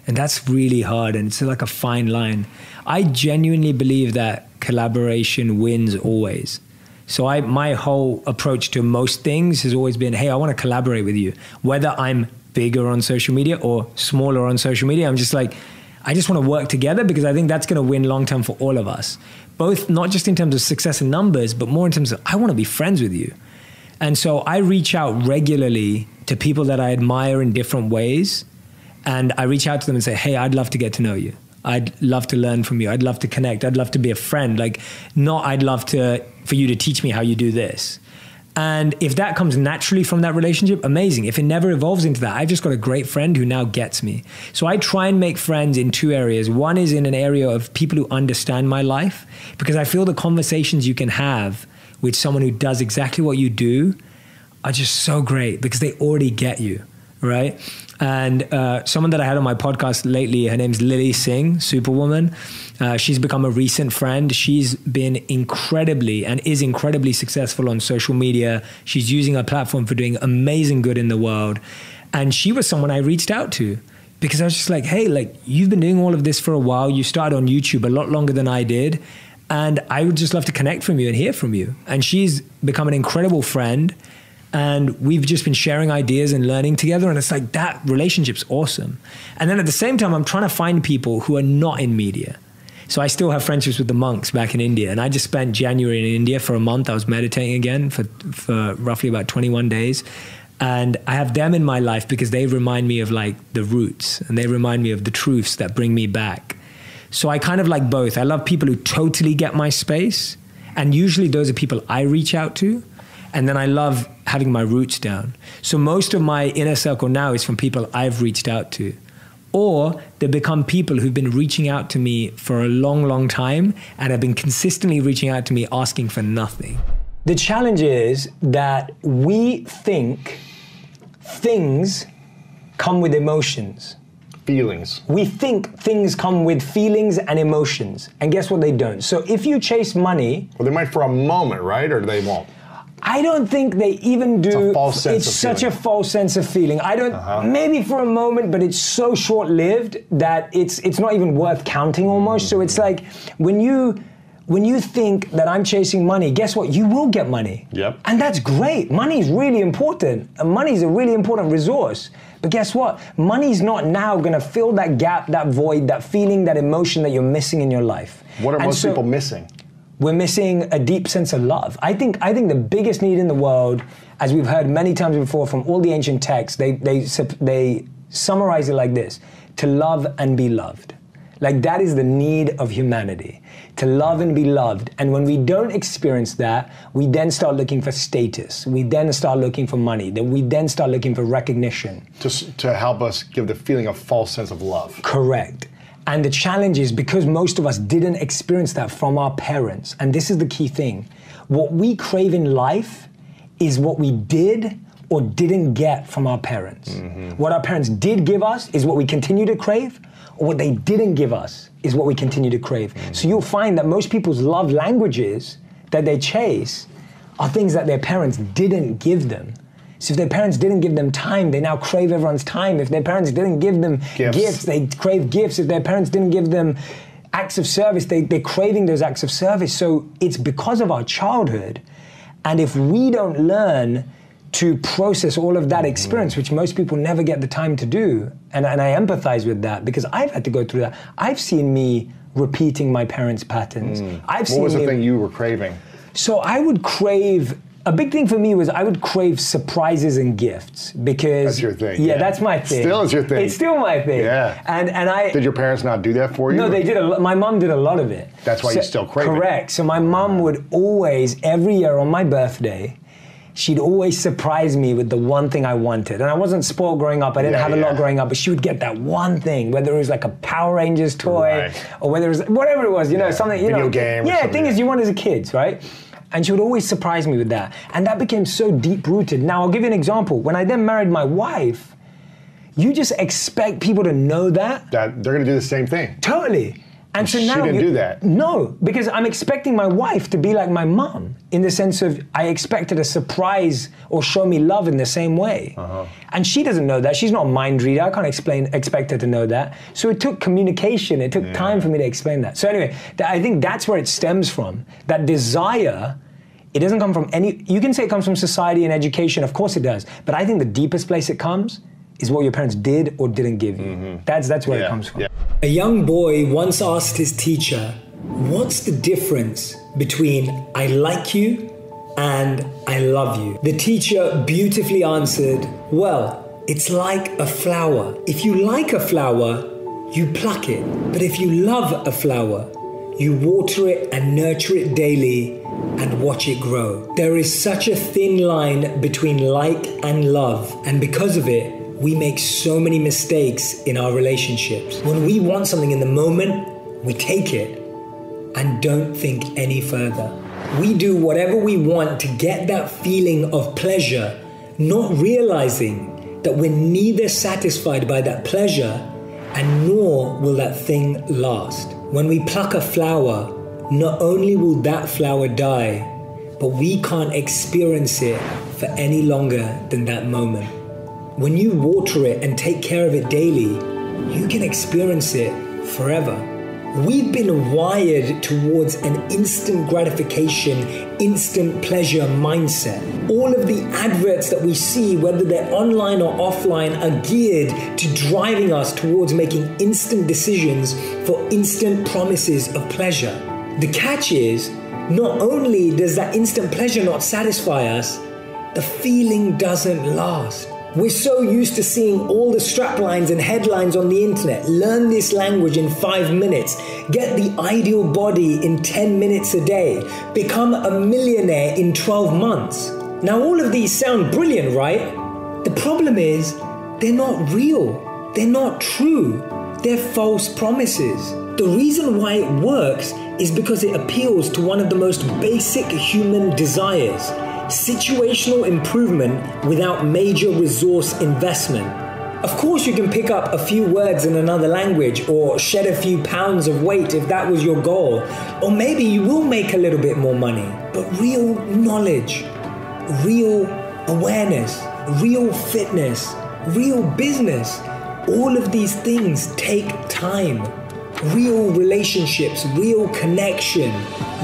And that's really hard, and it's like a fine line. I genuinely believe that collaboration wins always. So my whole approach to most things has always been, hey, I want to collaborate with you. Whether I'm bigger on social media or smaller on social media, I'm just like, I just want to work together because I think that's going to win long term for all of us. Both, not just in terms of success and numbers, but more in terms of, I want to be friends with you. And so I reach out regularly to people that I admire in different ways. And I reach out to them and say, hey, I'd love to get to know you. I'd love to learn from you. I'd love to connect. I'd love to be a friend. Like, not I'd love for you to teach me how you do this. And if that comes naturally from that relationship, amazing. If it never evolves into that, I've just got a great friend who now gets me. So I try and make friends in two areas. One is in an area of people who understand my life, because I feel the conversations you can have with someone who does exactly what you do are just so great because they already get you, right? And someone that I had on my podcast lately, her name's Lily Singh, Superwoman. She's become a recent friend. She's been incredibly and is incredibly successful on social media. She's using her platform for doing amazing good in the world. And she was someone I reached out to because I was just like, hey, like, you've been doing all of this for a while. You started on YouTube a lot longer than I did. And I would just love to connect from you and hear from you. And she's become an incredible friend. And we've just been sharing ideas and learning together. And it's like, that relationship's awesome. And then at the same time, I'm trying to find people who are not in media. So I still have friendships with the monks back in India. And I just spent January in India for a month. I was meditating again for roughly about 21 days. And I have them in my life because they remind me of like the roots. And they remind me of the truths that bring me back. So I kind of like both. I love people who totally get my space. And usually those are people I reach out to. And then I love having my roots down. So most of my inner circle now is from people I've reached out to. Or they become people who've been reaching out to me for a long, long time and have been consistently reaching out to me asking for nothing. The challenge is that we think things come with emotions. Feelings. We think things come with feelings and emotions. And guess what? They don't. So if you chase money... Well, they might for a moment, right? Or they won't. I don't think they even do. It's a false sense of such feeling. a false sense of feeling. I don't, maybe for a moment, but it's so short-lived that it's not even worth counting almost. So it's like when you when you think that I'm chasing money, guess what? You will get money. Yep. And that's great. Money is really important. And money is a really important resource. But guess what? Money's not now gonna fill that gap, that void, that feeling, that emotion that you're missing in your life. What are And most so people missing? We're missing a deep sense of love. I think the biggest need in the world, as we've heard many times before from all the ancient texts, they summarize it like this: to love and be loved. Like that is the need of humanity, to love and be loved. And when we don't experience that, we then start looking for status. We then start looking for money. We then start looking for recognition. To help us give the feeling of false sense of love. Correct. And the challenge is because most of us didn't experience that from our parents, and this is the key thing, what we crave in life is what we did or didn't get from our parents. What our parents did give us is what we continue to crave, or what they didn't give us is what we continue to crave. So you'll find that most people's love languages that they chase are things that their parents didn't give them. So if their parents didn't give them time, they now crave everyone's time. If their parents didn't give them gifts, they crave gifts. If their parents didn't give them acts of service, they're craving those acts of service. So it's because of our childhood. And if we don't learn to process all of that experience, which most people never get the time to do, and I empathize with that because I've had to go through that. I've seen me repeating my parents' patterns. What was the thing you were craving? So I would crave, a big thing for me was I would crave surprises and gifts because— That's your thing. Yeah, that's my thing. Still is your thing. It's still my thing. Yeah. And I— Did your parents not do that for you? No, they did. My mom did a lot of it. That's why you still crave it. Correct. So my mom would always, every year on my birthday, she'd always surprise me with the one thing I wanted. And I wasn't spoiled growing up. I didn't have a lot growing up, but she would get that one thing, whether it was like a Power Rangers toy or whether it was whatever it was, you know, something, you know. Video game or Yeah, something. thing is you want as a kid, right? And she would always surprise me with that. And that became so deep-rooted. Now, I'll give you an example. When I then married my wife, you just expect people to know that. That they're going to do the same thing. Totally. And so She now didn't do that. No, because I'm expecting my wife to be like my mom in the sense of I expect her to surprise or show me love in the same way. And she doesn't know that. She's not a mind reader. I can't expect her to know that. So it took communication. It took time for me to explain that. So anyway, I think that's where it stems from. That desire, it doesn't come from any, you can say it comes from society and education. Of course it does. But I think the deepest place it comes is what your parents did or didn't give you. That's where it comes from. A young boy once asked his teacher, "What's the difference between I like you and I love you?" The teacher beautifully answered, "Well, it's like a flower. If you like a flower, you pluck it. But if you love a flower, you water it and nurture it daily and watch it grow." There is such a thin line between like and love, and because of it, we make so many mistakes in our relationships. When we want something in the moment, we take it and don't think any further. We do whatever we want to get that feeling of pleasure, not realizing that we're neither satisfied by that pleasure and nor will that thing last. When we pluck a flower, not only will that flower die, but we can't experience it for any longer than that moment. When you water it and take care of it daily, you can experience it forever. We've been wired towards an instant gratification, instant pleasure mindset. All of the adverts that we see, whether they're online or offline, are geared to driving us towards making instant decisions for instant promises of pleasure. The catch is, not only does that instant pleasure not satisfy us, the feeling doesn't last. We're so used to seeing all the straplines and headlines on the internet. Learn this language in 5 minutes. Get the ideal body in 10 minutes a day. Become a millionaire in 12 months. Now all of these sound brilliant, right? The problem is, they're not real. They're not true. They're false promises. The reason why it works is because it appeals to one of the most basic human desires: situational improvement without major resource investment. Of course, you can pick up a few words in another language or shed a few pounds of weight if that was your goal. Or maybe you will make a little bit more money. But real knowledge, real awareness, real fitness, real business, all of these things take time. real relationships, real connection,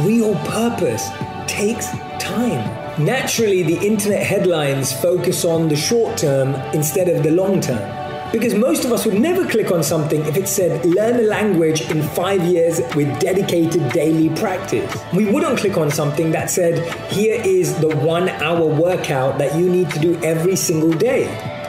real purpose takes time. Naturally, the internet headlines focus on the short term instead of the long term. Because most of us would never click on something if it said, learn a language in 5 years with dedicated daily practice. We wouldn't click on something that said, here is the 1 hour workout that you need to do every single day.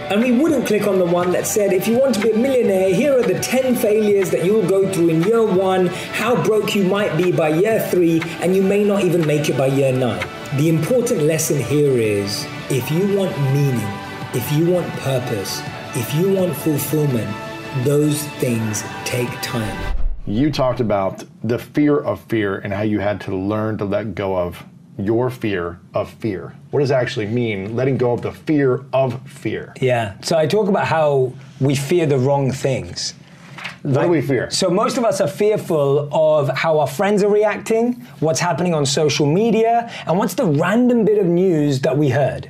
And we wouldn't click on the one that said, if you want to be a millionaire, here are the 10 failures that you will go through in year 1, how broke you might be by year 3, and you may not even make it by year 9. The important lesson here is, if you want meaning, if you want purpose, if you want fulfillment, those things take time. You talked about the fear of fear and how you had to learn to let go of your fear of fear. What does that actually mean, letting go of the fear of fear? Yeah, so I talk about how we fear the wrong things. What do we fear? So most of us are fearful of how our friends are reacting, what's happening on social media, and what's the random bit of news that we heard.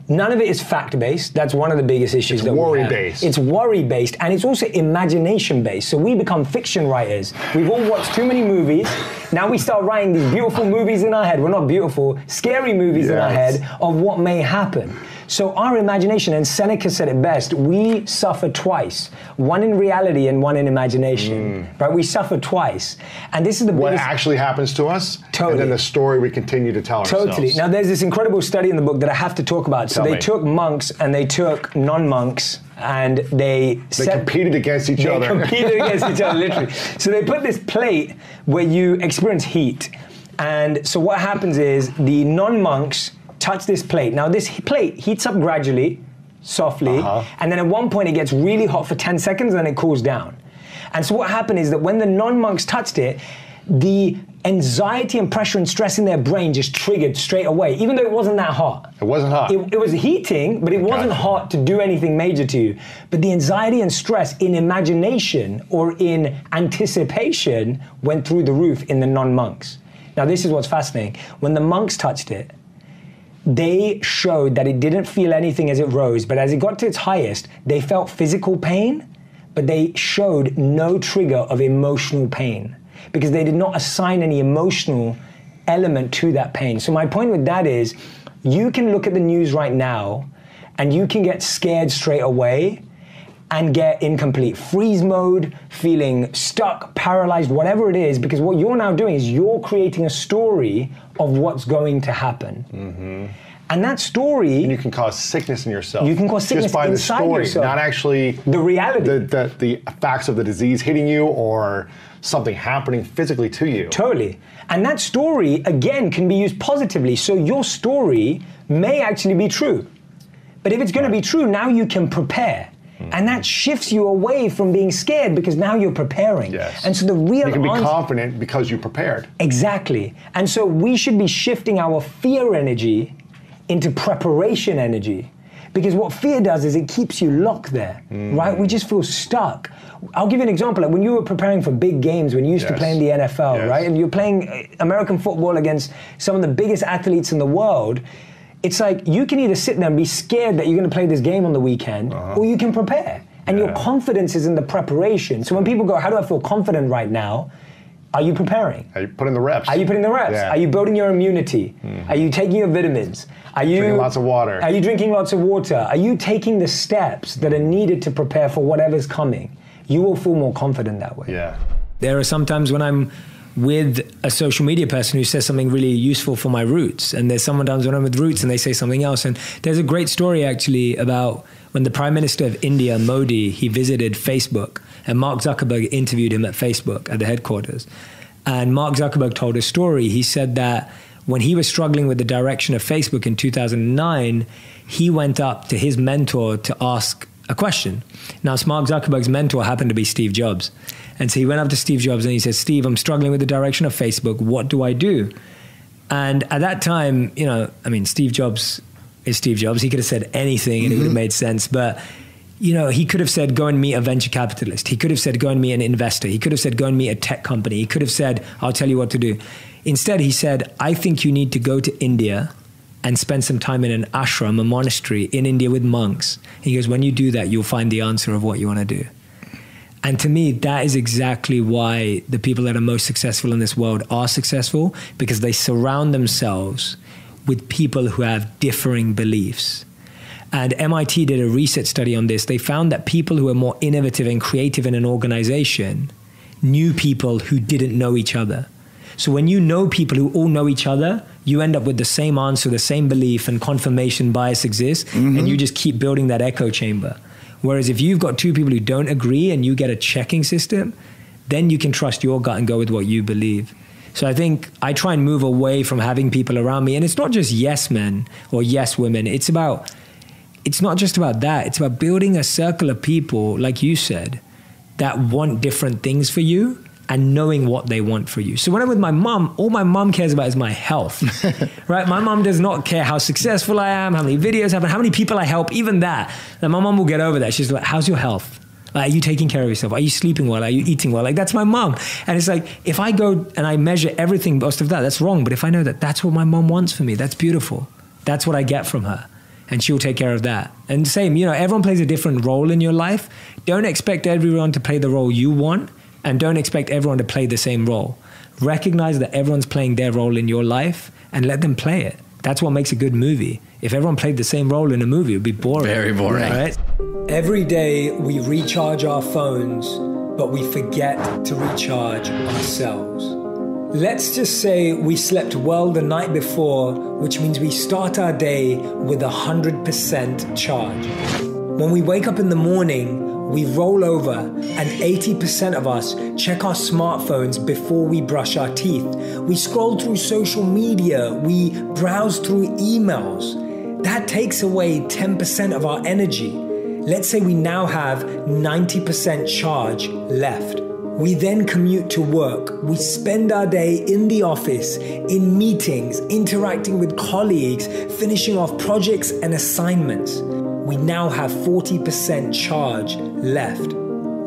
None of it is fact-based. That's one of the biggest issues that we have. It's worry-based. It's worry-based, and it's also imagination-based. So we become fiction writers. We've all watched too many movies. Now we start writing these beautiful movies in our head. Well, not beautiful, scary movies in our head of what may happen. So our imagination, and Seneca said it best, we suffer twice. One in reality and one in imagination. Right? We suffer twice. And this is the biggest... What actually happens to us, totally. And then the story we continue to tell ourselves. Totally. Now there's this incredible study in the book that I have to talk about. So they took monks and they took non-monks and they competed against each other. They competed against each other, literally. So they put this plate where you experience heat. And so what happens is the non-monks touch this plate. Now this plate heats up gradually, softly, and then at one point it gets really hot for 10 seconds and then it cools down. And so what happened is that when the non-monks touched it, the anxiety and pressure and stress in their brain just triggered straight away, even though it wasn't that hot. It wasn't hot. It was heating, but it wasn't hot to do anything major to you. But the anxiety and stress in imagination or in anticipation went through the roof in the non-monks. Now this is what's fascinating. When the monks touched it, they showed that it didn't feel anything as it rose, but as it got to its highest, they felt physical pain, but they showed no trigger of emotional pain because they did not assign any emotional element to that pain. So my point with that is, you can look at the news right now and you can get scared straight away and get in complete freeze mode, feeling stuck, paralyzed, whatever it is, because what you're now doing is you're creating a story of what's going to happen. And that story... And you can cause sickness in yourself. You can cause sickness just by the story, yourself. not actually... The reality. The facts of the disease hitting you or something happening physically to you. Totally. And that story, again, can be used positively. So your story may actually be true. But if it's going to be true, now you can prepare. And that shifts you away from being scared because now you're preparing. Yes. And so the real You can be confident because you prepared. Exactly. And so we should be shifting our fear energy into preparation energy. Because what fear does is it keeps you locked there, right? We just feel stuck. I'll give you an example. Like when you were preparing for big games, when you used to play in the NFL, right? And you're playing American football against some of the biggest athletes in the world, it's like you can either sit there and be scared that you're going to play this game on the weekend, or you can prepare. And your confidence is in the preparation. So when people go, how do I feel confident right now? Are you preparing? Are you putting the reps? Are you putting the reps? Yeah. Are you building your immunity? Are you taking your vitamins? Are you drinking lots of water? Are you drinking lots of water? Are you taking the steps that are needed to prepare for whatever's coming? You will feel more confident that way. Yeah. There are some times when I'm with a social media person who says something really useful for my roots, and there's sometimes when I'm with Roots and they say something else. And there's a great story actually about when the Prime Minister of India, Modi, he visited Facebook, and Mark Zuckerberg interviewed him at Facebook at the headquarters. And Mark Zuckerberg told a story. He said that when he was struggling with the direction of Facebook in 2009, he went up to his mentor to ask a question. Now, Mark Zuckerberg's mentor happened to be Steve Jobs. And so he went up to Steve Jobs and he said, Steve, I'm struggling with the direction of Facebook. What do I do? And at that time, you know, I mean, Steve Jobs is Steve Jobs. He could have said anything and it would have made sense. But, you know, he could have said, go and meet a venture capitalist. He could have said, go and meet an investor. He could have said, go and meet a tech company. He could have said, I'll tell you what to do. Instead, he said, I think you need to go to India and spend some time in an ashram, a monastery in India with monks. He goes, when you do that, you'll find the answer of what you want to do. And to me, that is exactly why the people that are most successful in this world are successful, because they surround themselves with people who have differing beliefs. And MIT did a research study on this. They found that people who are more innovative and creative in an organization knew people who didn't know each other. So when you know people who all know each other, you end up with the same answer, the same belief, and confirmation bias exists, and you just keep building that echo chamber. Whereas if you've got two people who don't agree and you get a checking system, then you can trust your gut and go with what you believe. So I think I try and move away from having people around me. And it's not just yes men or yes women. It's not just about that. It's about building a circle of people, like you said, that want different things for you and knowing what they want for you. So when I'm with my mom, all my mom cares about is my health, right? My mom does not care how successful I am, how many videos I have, how many people I help, even that. And my mom will get over that. She's like, how's your health? Like, are you taking care of yourself? Are you sleeping well? Are you eating well? Like, that's my mom. And it's like, if I go and I measure everything, most of that, that's wrong. But if I know that that's what my mom wants for me, that's beautiful. That's what I get from her. And she'll take care of that. And same, everyone plays a different role in your life. Don't expect everyone to play the role you want. And don't expect everyone to play the same role. Recognize that everyone's playing their role in your life and let them play it. That's what makes a good movie. If everyone played the same role in a movie, it would be boring. Very boring. Right? Every day we recharge our phones, but we forget to recharge ourselves. Let's just say we slept well the night before, which means we start our day with 100% charge. When we wake up in the morning, we roll over and 80% of us check our smartphones before we brush our teeth. We scroll through social media. We browse through emails. That takes away 10% of our energy. Let's say we now have 90% charge left. We then commute to work. We spend our day in the office, in meetings, interacting with colleagues, finishing off projects and assignments. We now have 40% charge left.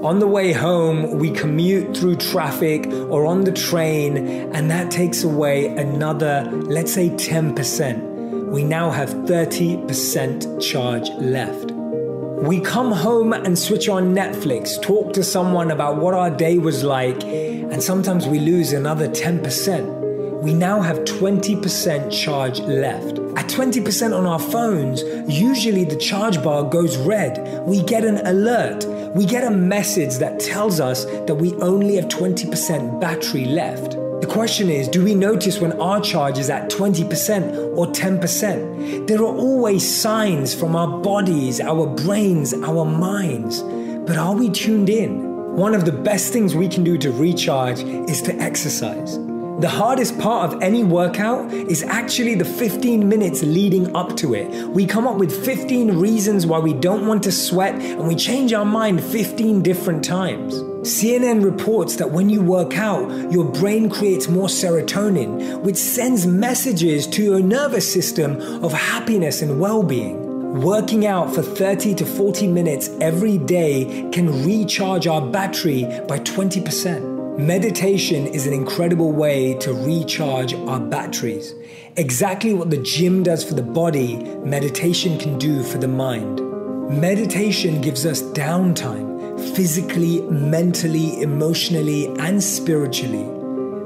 On the way home, we commute through traffic or on the train, and that takes away another, let's say 10%. We now have 30% charge left. We come home and switch on Netflix, talk to someone about what our day was like, and sometimes we lose another 10%. We now have 20% charge left. At 20% on our phones, usually the charge bar goes red. We get an alert. We get a message that tells us that we only have 20% battery left. The question is, do we notice when our charge is at 20% or 10%? There are always signs from our bodies, our brains, our minds. But are we tuned in? One of the best things we can do to recharge is to exercise. The hardest part of any workout is actually the 15 minutes leading up to it. We come up with 15 reasons why we don't want to sweat, and we change our mind 15 different times. CNN reports that when you work out, your brain creates more serotonin, which sends messages to your nervous system of happiness and well-being. Working out for 30 to 40 minutes every day can recharge our battery by 20%. Meditation is an incredible way to recharge our batteries. Exactly what the gym does for the body, meditation can do for the mind. Meditation gives us downtime, physically, mentally, emotionally, and spiritually.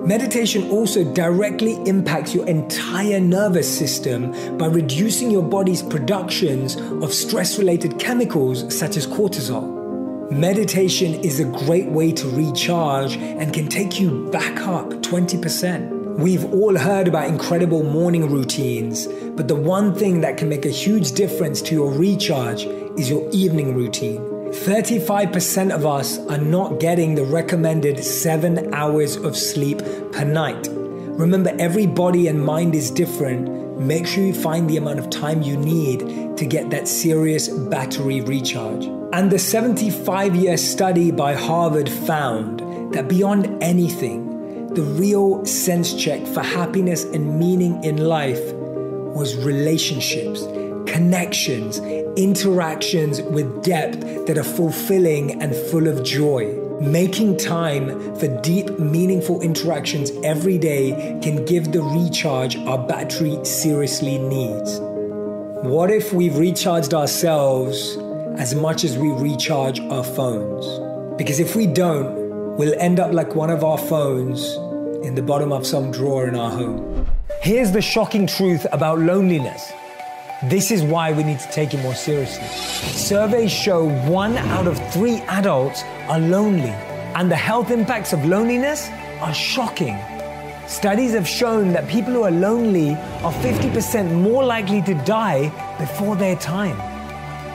Meditation also directly impacts your entire nervous system by reducing your body's productions of stress-related chemicals such as cortisol. Meditation is a great way to recharge and can take you back up 20%. We've all heard about incredible morning routines, but the one thing that can make a huge difference to your recharge is your evening routine. 35% of us are not getting the recommended 7 hours of sleep per night. Remember, every body and mind is different. Make sure you find the amount of time you need to get that serious battery recharge. And the 75-year study by Harvard found that beyond anything, the real sense check for happiness and meaning in life was relationships, connections, interactions with depth that are fulfilling and full of joy. Making time for deep, meaningful interactions every day can give the recharge our battery seriously needs. What if we've recharged ourselves as much as we recharge our phones? Because if we don't, we'll end up like one of our phones in the bottom of some drawer in our home. Here's the shocking truth about loneliness. This is why we need to take it more seriously. Surveys show 1 out of 3 adults are lonely, and the health impacts of loneliness are shocking. Studies have shown that people who are lonely are 50% more likely to die before their time.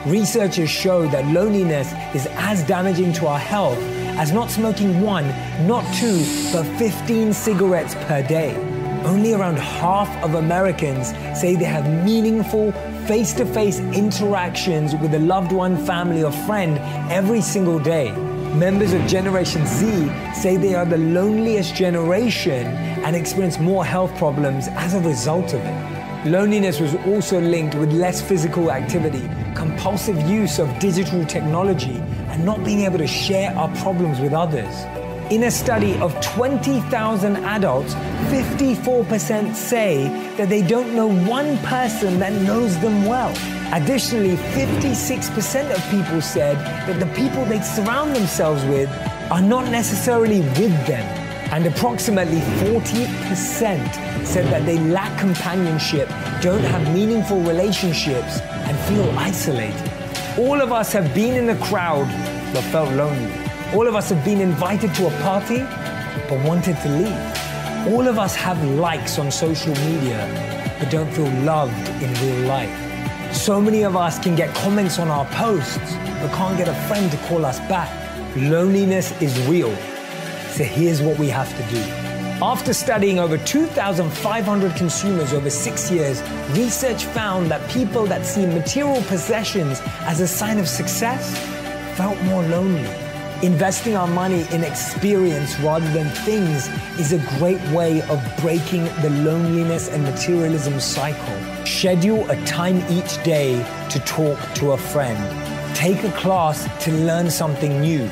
Researchers show that loneliness is as damaging to our health as not smoking 1, not 2, but 15 cigarettes per day. Only around half of Americans say they have meaningful face-to-face interactions with a loved one, family, or friend every single day. Members of Generation Z say they are the loneliest generation and experience more health problems as a result of it. Loneliness was also linked with less physical activity, compulsive use of digital technology, and not being able to share our problems with others. In a study of 20,000 adults, 54% say that they don't know one person that knows them well. Additionally, 56% of people said that the people they surround themselves with are not necessarily with them. And approximately 40% said that they lack companionship, don't have meaningful relationships, and feel isolated. All of us have been in a crowd but felt lonely. All of us have been invited to a party but wanted to leave. All of us have likes on social media but don't feel loved in real life. So many of us can get comments on our posts but can't get a friend to call us back. Loneliness is real. So here's what we have to do. After studying over 2,500 consumers over 6 years, research found that people that see material possessions as a sign of success felt more lonely. Investing our money in experience rather than things is a great way of breaking the loneliness and materialism cycle. Schedule a time each day to talk to a friend. Take a class to learn something new.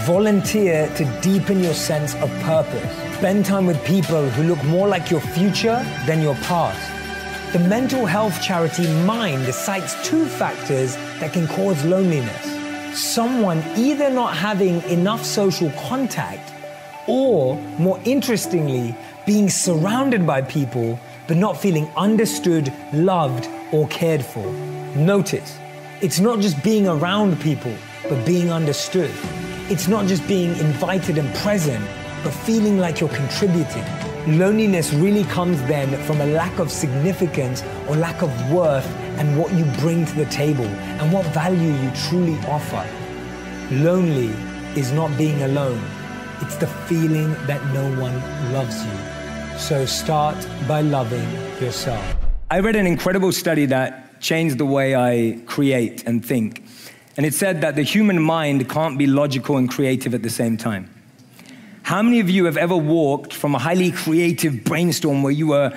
Volunteer to deepen your sense of purpose. Spend time with people who look more like your future than your past. The mental health charity Mind cites 2 factors that can cause loneliness. Someone either not having enough social contact or, more interestingly, being surrounded by people but not feeling understood, loved, or cared for. Notice, it's not just being around people, but being understood. It's not just being invited and present, but feeling like you're contributing. Loneliness really comes then from a lack of significance or lack of worth and what you bring to the table and what value you truly offer. Lonely is not being alone. It's the feeling that no one loves you. So start by loving yourself. I read an incredible study that changed the way I create and think. And it said that the human mind can't be logical and creative at the same time. How many of you have ever walked from a highly creative brainstorm where you were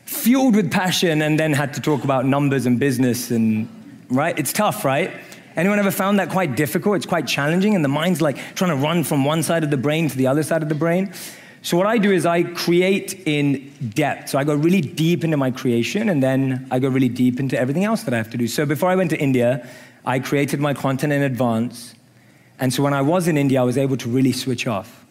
fueled with passion and then had to talk about numbers and business and, right? It's tough, right? Anyone ever found that quite difficult? It's quite challenging and the mind's like trying to run from one side of the brain to the other side of the brain. So what I do is I create in depth. So I go really deep into my creation and then I go really deep into everything else that I have to do. So before I went to India, I created my content in advance. And so when I was in India, I was able to really switch off.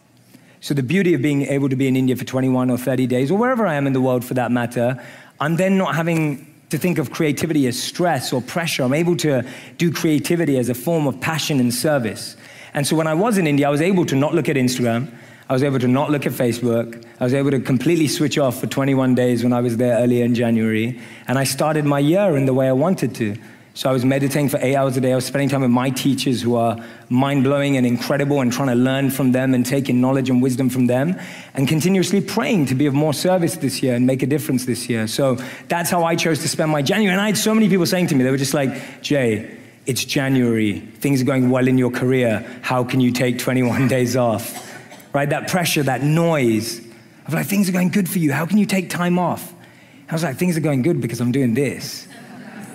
So the beauty of being able to be in India for 21 or 30 days, or wherever I am in the world for that matter, I'm then not having to think of creativity as stress or pressure. I'm able to do creativity as a form of passion and service. And so when I was in India, I was able to not look at Instagram. I was able to not look at Facebook. I was able to completely switch off for 21 days when I was there earlier in January. And I started my year in the way I wanted to. So I was meditating for 8 hours a day. I was spending time with my teachers who are mind-blowing and incredible and trying to learn from them and taking knowledge and wisdom from them and continuously praying to be of more service this year and make a difference this year. So that's how I chose to spend my January. And I had so many people saying to me, they were just like, Jay, it's January. Things are going well in your career. How can you take 21 days off? Right? That pressure, that noise of like, things are going good for you. How can you take time off? I was like, things are going good because I'm doing this.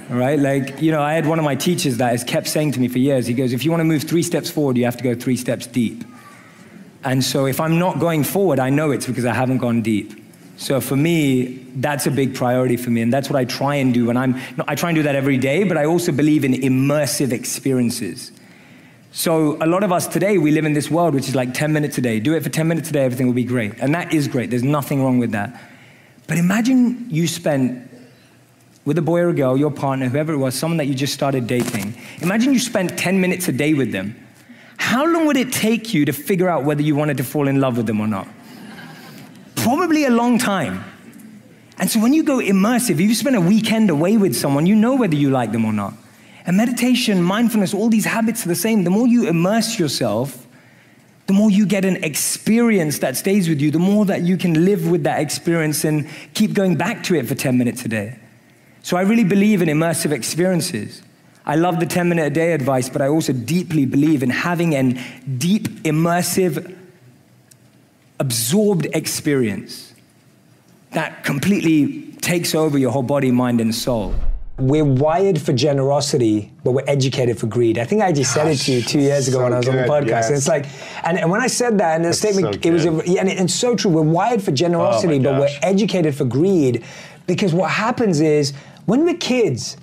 Right? Like, you know, I had one of my teachers that has kept saying to me for years, he goes, if you want to move 3 steps forward, you have to go 3 steps deep. And so if I'm not going forward, I know it's because I haven't gone deep. So for me, that's a big priority for me. And that's what I try and do. And I try and do that every day, but I also believe in immersive experiences. So a lot of us today, we live in this world which is like 10 minutes a day. Do it for 10 minutes a day, everything will be great. And that is great. There's nothing wrong with that. But imagine you spent, with a boy or a girl, your partner, whoever it was, someone that you just started dating. Imagine you spent 10 minutes a day with them. How long would it take you to figure out whether you wanted to fall in love with them or not? Probably a long time. And so when you go immersive, if you spend a weekend away with someone, you know whether you like them or not. And meditation, mindfulness, all these habits are the same. The more you immerse yourself, the more you get an experience that stays with you, the more that you can live with that experience and keep going back to it for 10 minutes a day. So I really believe in immersive experiences. I love the 10-minute-a-day advice, but I also deeply believe in having a deep, immersive, absorbed experience that completely takes over your whole body, mind, and soul. We're wired for generosity, but we're educated for greed. I think I just said it to you 2 years ago when I was on the podcast. Yes. And it's like, and when I said that in the statement, so it was, and it's so true. We're wired for generosity, but we're educated for greed, because what happens is when we're kids,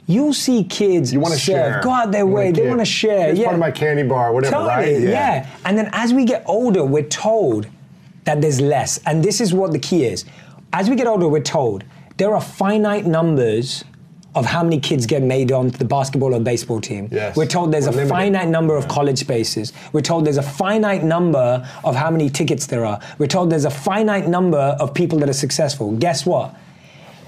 you'll see kids you want to share. Go out their way. They want to share. It's part of my candy bar, whatever, totally, right? Yeah. And then as we get older, we're told that there's less. And this is what the key is. As we get older, we're told there are finite numbers of how many kids get made onto the basketball or baseball team. Yes. We're told there's We're a finite number of college spaces. We're told there's a finite number of how many tickets there are. We're told there's a finite number of people that are successful. Guess what?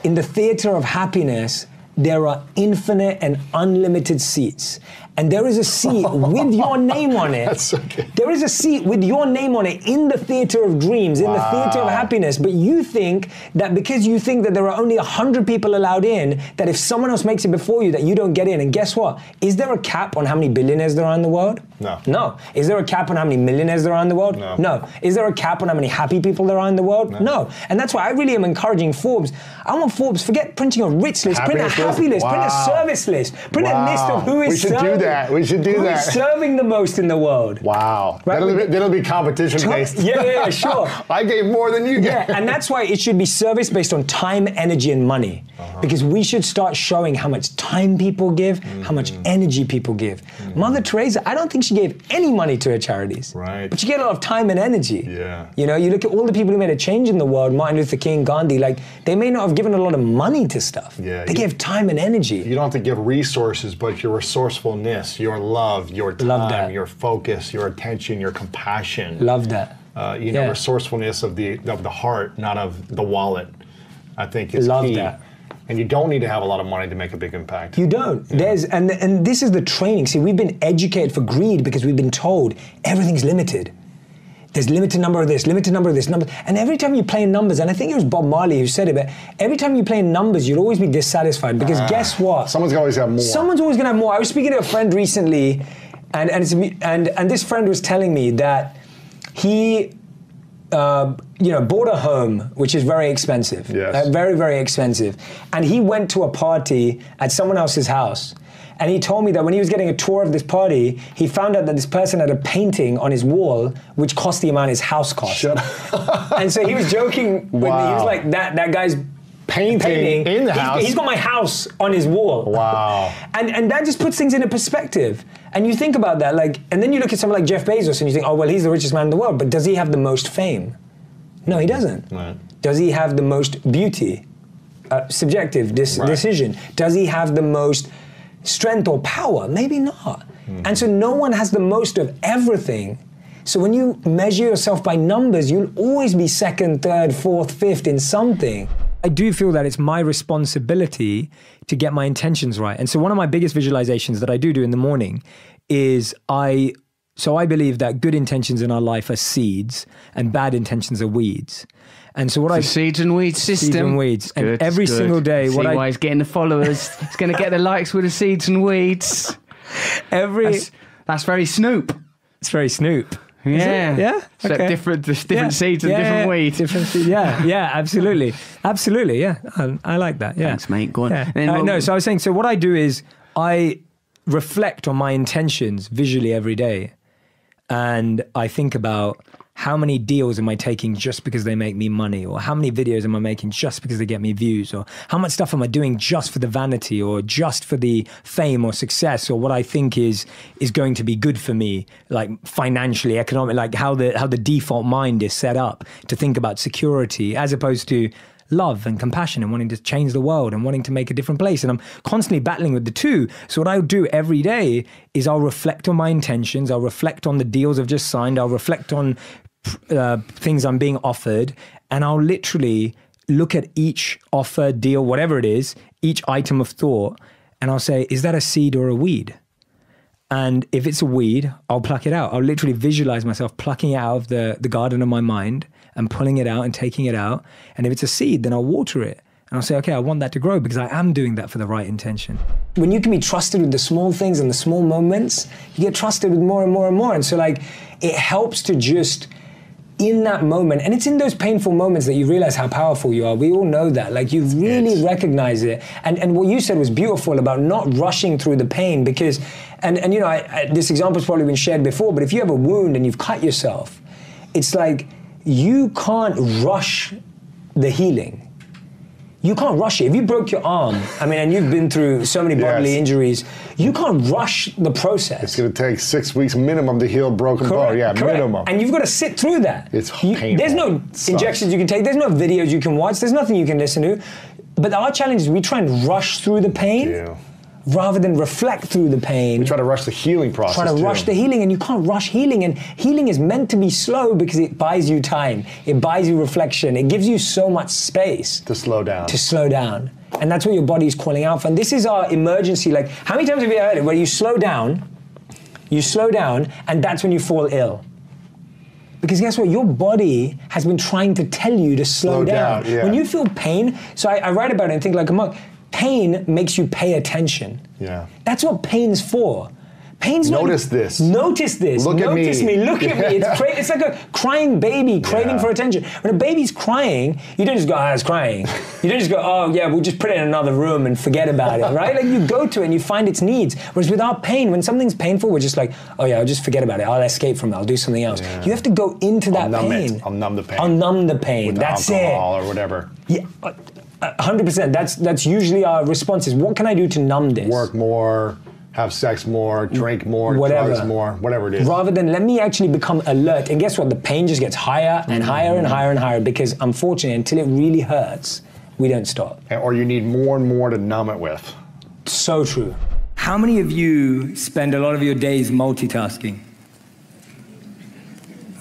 In the theater of happiness, there are infinite and unlimited seats. And there is a seat with your name on it. That's so good. There is a seat with your name on it in the theater of dreams, in the theater of happiness. But you think that because you think that there are only 100 people allowed in, that if someone else makes it before you, that you don't get in. And guess what? Is there a cap on how many billionaires there are in the world? No. No. Is there a cap on how many millionaires there are in the world? No. No. Is there a cap on how many happy people there are in the world? No. And that's why I really am encouraging Forbes. I want Forbes, forget printing a rich list, print a happy list, print a service list, print a list of who is serving. We should do that. Who is serving the most in the world? Wow. Right? That'll be competition based. Yeah, sure. I gave more than you get. Yeah, and that's why it should be service based on time, energy, and money. Because we should start showing how much time people give, how much energy people give. Mother Teresa, I don't think she gave any money to her charities. Right. But she gave a lot of time and energy. Yeah. You know, you look at all the people who made a change in the world, Martin Luther King, Gandhi, like, they may not have given a lot of money to stuff. Yeah, they gave time and energy. You don't have to give resources, but your resourcefulness, your love, your time, your focus, your attention, your compassion. Love that. Resourcefulness of the heart, not of the wallet, I think is Love key. that. And you don't need to have a lot of money to make a big impact. You don't. Yeah. And this is the training. See, we've been educated for greed because we've been told everything's limited. There's limited number of this, limited number of this, number. And every time you play in numbers, and I think it was Bob Marley who said it, but every time you play in numbers, you'll always be dissatisfied because guess what? Someone's always got more. Someone's always gonna have more. I was speaking to a friend recently, and this friend was telling me that he bought a home, which is very expensive. Yes. Very, very expensive. And he went to a party at someone else's house. And he told me that when he was getting a tour of this party, he found out that this person had a painting on his wall which cost the amount his house cost. Shut up. And so he was joking with me. He was like, that guy's painting in the house. He's got my house on his wall. Wow. And that just puts things into perspective. And you think about that, like, and then you look at someone like Jeff Bezos and you think, oh, well, he's the richest man in the world, but does he have the most fame? No, he doesn't. Right. Does he have the most beauty? Subjective decision. Does he have the most strength or power? Maybe not. And so no one has the most of everything. So when you measure yourself by numbers, you'll always be second, third, fourth, fifth in something. I do feel that it's my responsibility to get my intentions right. And so one of my biggest visualizations that I do in the morning is I believe that good intentions in our life are seeds and bad intentions are weeds. And so what seeds and weeds system. Seeds and weeds. And every single day, why he's getting the followers. He's going to get the likes with the seeds and weeds. That's very Snoop. It's very Snoop. Yeah. Yeah. So Okay. different seeds and different weeds. Different seeds. Yeah, absolutely. Absolutely, yeah. I like that. Yeah. Thanks, mate. Go on. Yeah. No, so I was saying, so what I do is I reflect on my intentions visually every day. And I think about how many deals am I taking just because they make me money? Or how many videos am I making just because they get me views? Or how much stuff am I doing just for the vanity or just for the fame or success or what I think is going to be good for me, like financially, economically, like how the default mind is set up to think about security as opposed to love and compassion and wanting to change the world and wanting to make a different place. And I'm constantly battling with the two. So what I do every day is I'll reflect on my intentions. I'll reflect on the deals I've just signed. I'll reflect on things I'm being offered. And I'll literally look at each offer, deal, whatever it is, each item of thought. And I'll say, is that a seed or a weed? And if it's a weed, I'll pluck it out. I'll literally visualize myself plucking it out of the garden of my mind and pulling it out and taking it out. And if it's a seed, then I'll water it. And I'll say, okay, I want that to grow because I am doing that for the right intention. When you can be trusted with the small things and the small moments, you get trusted with more and more and more. And so like, it helps to just, in that moment, and it's in those painful moments that you realize how powerful you are. We all know that. Like you really recognize it. And what you said was beautiful about not rushing through the pain because, and you know, this example's probably been shared before, but if you have a wound and you've cut yourself, it's like you can't rush the healing. You can't rush it. If you broke your arm, I mean, and you've been through so many bodily injuries, you can't rush the process. It's going to take 6 weeks minimum to heal a broken bone. Yeah, minimum. And you've got to sit through that. It's painful. There's no injections you can take. There's no videos you can watch. There's nothing you can listen to. But our challenge is we try and rush through the pain rather than reflect through the pain. We try to rush the healing process. Try to rush the healing, and you can't rush healing. And healing is meant to be slow because it buys you time. It buys you reflection. It gives you so much space to slow down. And that's what your body is calling out for. And this is our emergency. Like, how many times have you heard it where you slow down, and that's when you fall ill? Because guess what? Your body has been trying to tell you to slow down. When you feel pain, so I write about it and think like a monk, pain makes you pay attention. Yeah. That's what pain's for. Pain's Notice this. Notice this. Look at me. Notice me. Look at me. It's like a crying baby craving for attention. When a baby's crying, you don't just go, it's crying. You don't just go, oh yeah, we'll just put it in another room and forget about it, right? Like you go to it and you find its needs. Whereas without pain, when something's painful, we're just like, oh yeah, I'll just forget about it. I'll escape from it. I'll do something else. Yeah. You have to go into that pain. I'll numb the pain. I'll numb the pain. With That's alcohol it. or whatever. Yeah. 100%. That's usually our response is, what can I do to numb this? Work more, have sex more, drink more, drugs more, whatever it is. Rather than let me actually become alert. And guess what? The pain just gets higher and higher and higher and higher because unfortunately, until it really hurts, we don't stop. Or you need more and more to numb it with. So true. How many of you spend a lot of your days multitasking?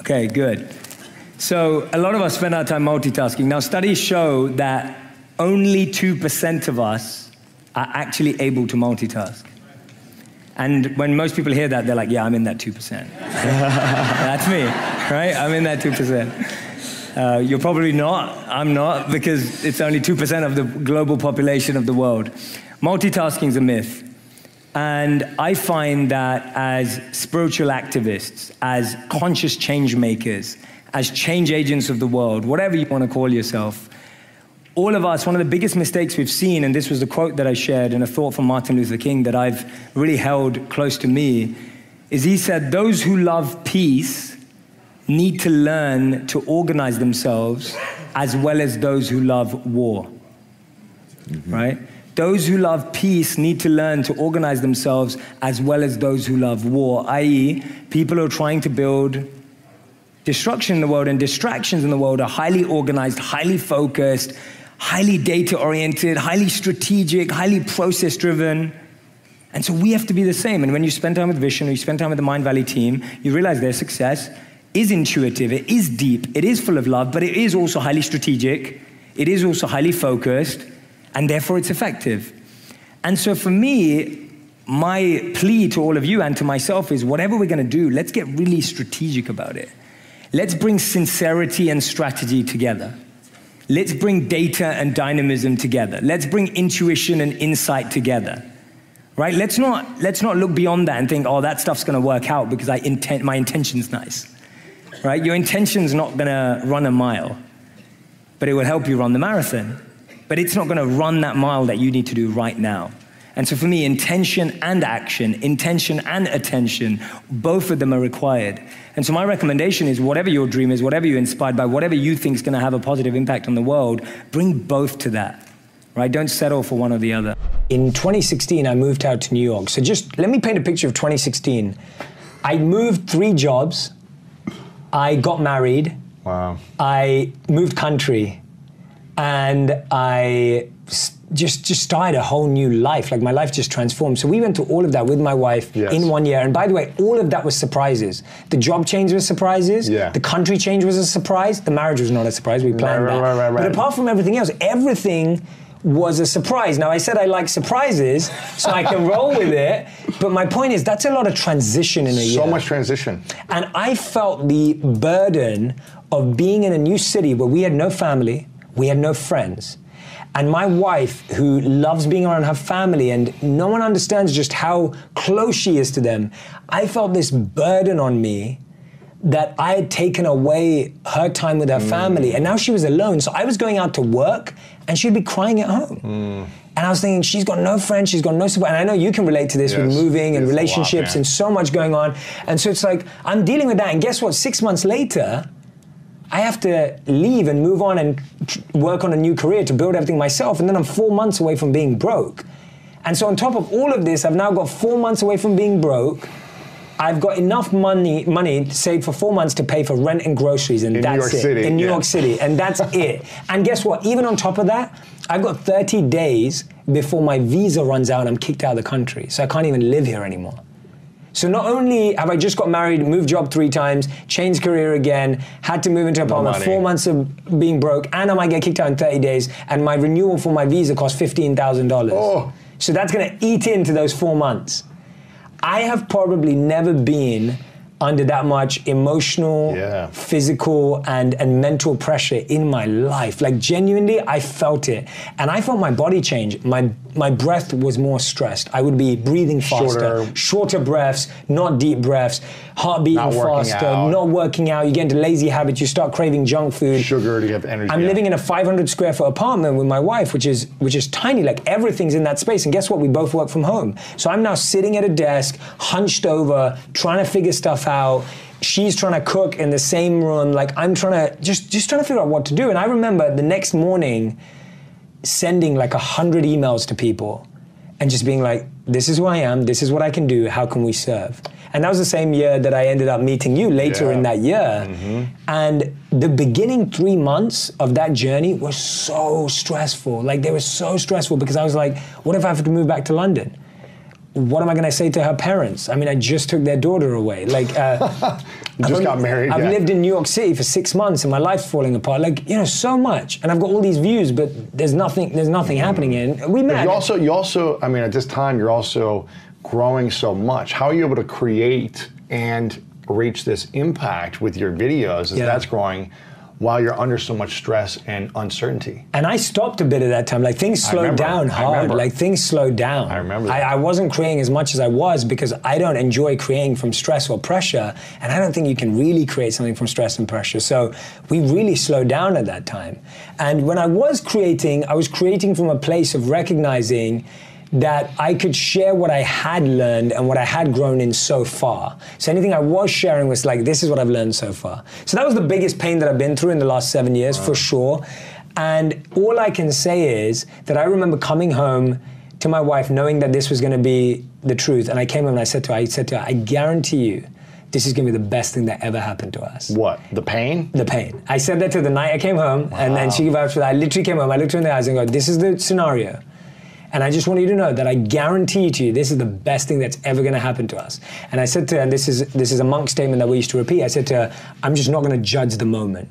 Okay, good. So a lot of us spend our time multitasking. Now studies show that only 2% of us are actually able to multitask. And when most people hear that, they're like, yeah, I'm in that 2%. That's me, right? I'm in that 2%. You're probably not. I'm not, because it's only 2% of the global population of the world. Multitasking is a myth. And I find that as spiritual activists, as conscious change makers, as change agents of the world, whatever you want to call yourself, all of us, one of the biggest mistakes we've seen, and this was the quote that I shared and a thought from Martin Luther King that I've really held close to me, is he said, those who love peace need to learn to organize themselves as well as those who love war, right? Those who love peace need to learn to organize themselves as well as those who love war, i.e., people who are trying to build destruction in the world and distractions in the world are highly organized, highly focused, highly data-oriented, highly strategic, highly process-driven. And so we have to be the same. And when you spend time with Vision or you spend time with the Mind Valley team, you realize their success is intuitive, it is deep, it is full of love, but it is also highly strategic, it is also highly focused, and therefore it's effective. And so for me, my plea to all of you and to myself is whatever we're going to do, let's get really strategic about it. Let's bring sincerity and strategy together. Let's bring data and dynamism together. Let's bring intuition and insight together, right? Let's not look beyond that and think, oh, that stuff's going to work out because my intention's nice, right? Your intention's not going to run a mile, but it will help you run the marathon. But it's not going to run that mile that you need to do right now. And so for me, intention and action, intention and attention, both of them are required. And so my recommendation is whatever your dream is, whatever you're inspired by, whatever you think is going to have a positive impact on the world, bring both to that, right? Don't settle for one or the other. In 2016, I moved out to New York. So just let me paint a picture of 2016. I moved 3 jobs. I got married. Wow. I moved country. And I just started a whole new life. Like my life just transformed. So we went through all of that with my wife in 1 year. And by the way, all of that was surprises. The job change was surprises. Yeah. The country change was a surprise. The marriage was not a surprise. We planned that. Right. But apart from everything else, everything was a surprise. Now I said I like surprises, so I can roll with it. But my point is that's a lot of transition in a year. So much transition. And I felt the burden of being in a new city where we had no family, we had no friends. And my wife, who loves being around her family, and no one understands just how close she is to them, I felt this burden on me that I had taken away her time with her family, and now she was alone. So I was going out to work, and she'd be crying at home. And I was thinking, she's got no friends, she's got no support. And I know you can relate to this with moving and relationships and so much going on. And so it's like, I'm dealing with that, and guess what? 6 months later, I have to leave and move on and work on a new career to build everything myself, and then I'm 4 months away from being broke. And so on top of all of this, I've now got 4 months away from being broke. I've got enough money saved for 4 months to pay for rent and groceries, and that's it. In New York City, and that's it. And guess what? Even on top of that, I've got 30 days before my visa runs out and I'm kicked out of the country. So I can't even live here anymore. So not only have I just got married, moved job 3 times, changed career again, had to move into an apartment, 4 months of being broke, and I might get kicked out in 30 days, and my renewal for my visa costs $15,000. Oh. So that's gonna eat into those 4 months. I have probably never been under that much emotional, physical, and mental pressure in my life. Like genuinely, I felt it. And I felt my body change. My breath was more stressed. I would be breathing faster, shorter breaths, not deep breaths, heart beating faster, not working out. You get into lazy habits, you start craving junk food. Sugar to get energy. I'm living in a 500 square foot apartment with my wife, which is tiny, like everything's in that space. And guess what? We both work from home. So I'm now sitting at a desk, hunched over, trying to figure stuff out. She's trying to cook in the same room. Like I'm trying to, just trying to figure out what to do. And I remember the next morning sending like 100 emails to people and just being like, this is who I am, this is what I can do, how can we serve? And that was the same year that I ended up meeting you later in that year. And the beginning 3 months of that journey was so stressful. Like they were so stressful because I was like, what if I have to move back to London? What am I going to say to her parents? I mean, I just took their daughter away. Like, just got married. I've lived in New York City for 6 months, and my life's falling apart. Like, you know, so much, and I've got all these views, but there's nothing happening. And we met. You also, I mean, at this time, you're also growing so much. How are you able to create and reach this impact with your videos as that's growing, while you're under so much stress and uncertainty? And I stopped a bit at that time. Like things slowed down hard. Like things slowed down. I remember that. I wasn't creating as much as I was because I don't enjoy creating from stress or pressure. And I don't think you can really create something from stress and pressure. So we really slowed down at that time. And when I was creating from a place of recognizing that I could share what I had learned and what I had grown in so far. So anything I was sharing was like, this is what I've learned so far. So that was the biggest pain that I've been through in the last 7 years, for sure. And all I can say is that I remember coming home to my wife knowing that this was gonna be the truth. And I came home and I said to her, I guarantee you, this is gonna be the best thing that ever happened to us. What, the pain? The pain. I said that to her the night I came home, and then she gave out for that. I literally came home, I looked her in the eyes and go, this is the scenario. And I just want you to know that I guarantee to you, this is the best thing that's ever gonna happen to us. And I said to her, and this is a monk statement that we used to repeat, I said to her, I'm just not gonna judge the moment.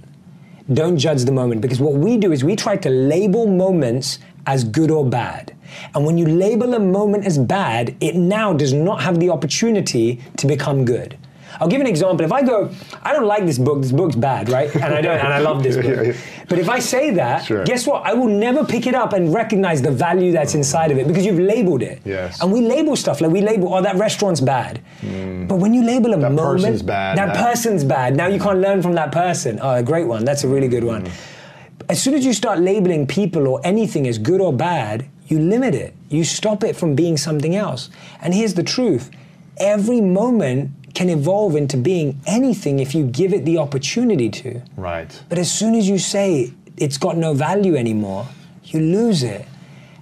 Don't judge the moment, because what we do is we try to label moments as good or bad. And when you label a moment as bad, it now does not have the opportunity to become good. I'll give an example. If I go, I don't like this book's bad, right? And I love this book. But if I say that, guess what? I will never pick it up and recognize the value that's inside of it because you've labeled it. Yes. And we label stuff, like we label, oh, that restaurant's bad. But when you label a moment, person's bad, that person's bad. Now you can't learn from that person. Oh, a great one. That's a really good one. As soon as you start labeling people or anything as good or bad, you limit it. You stop it from being something else. And here's the truth. Every moment can evolve into being anything if you give it the opportunity to. Right. But as soon as you say it's got no value anymore, you lose it.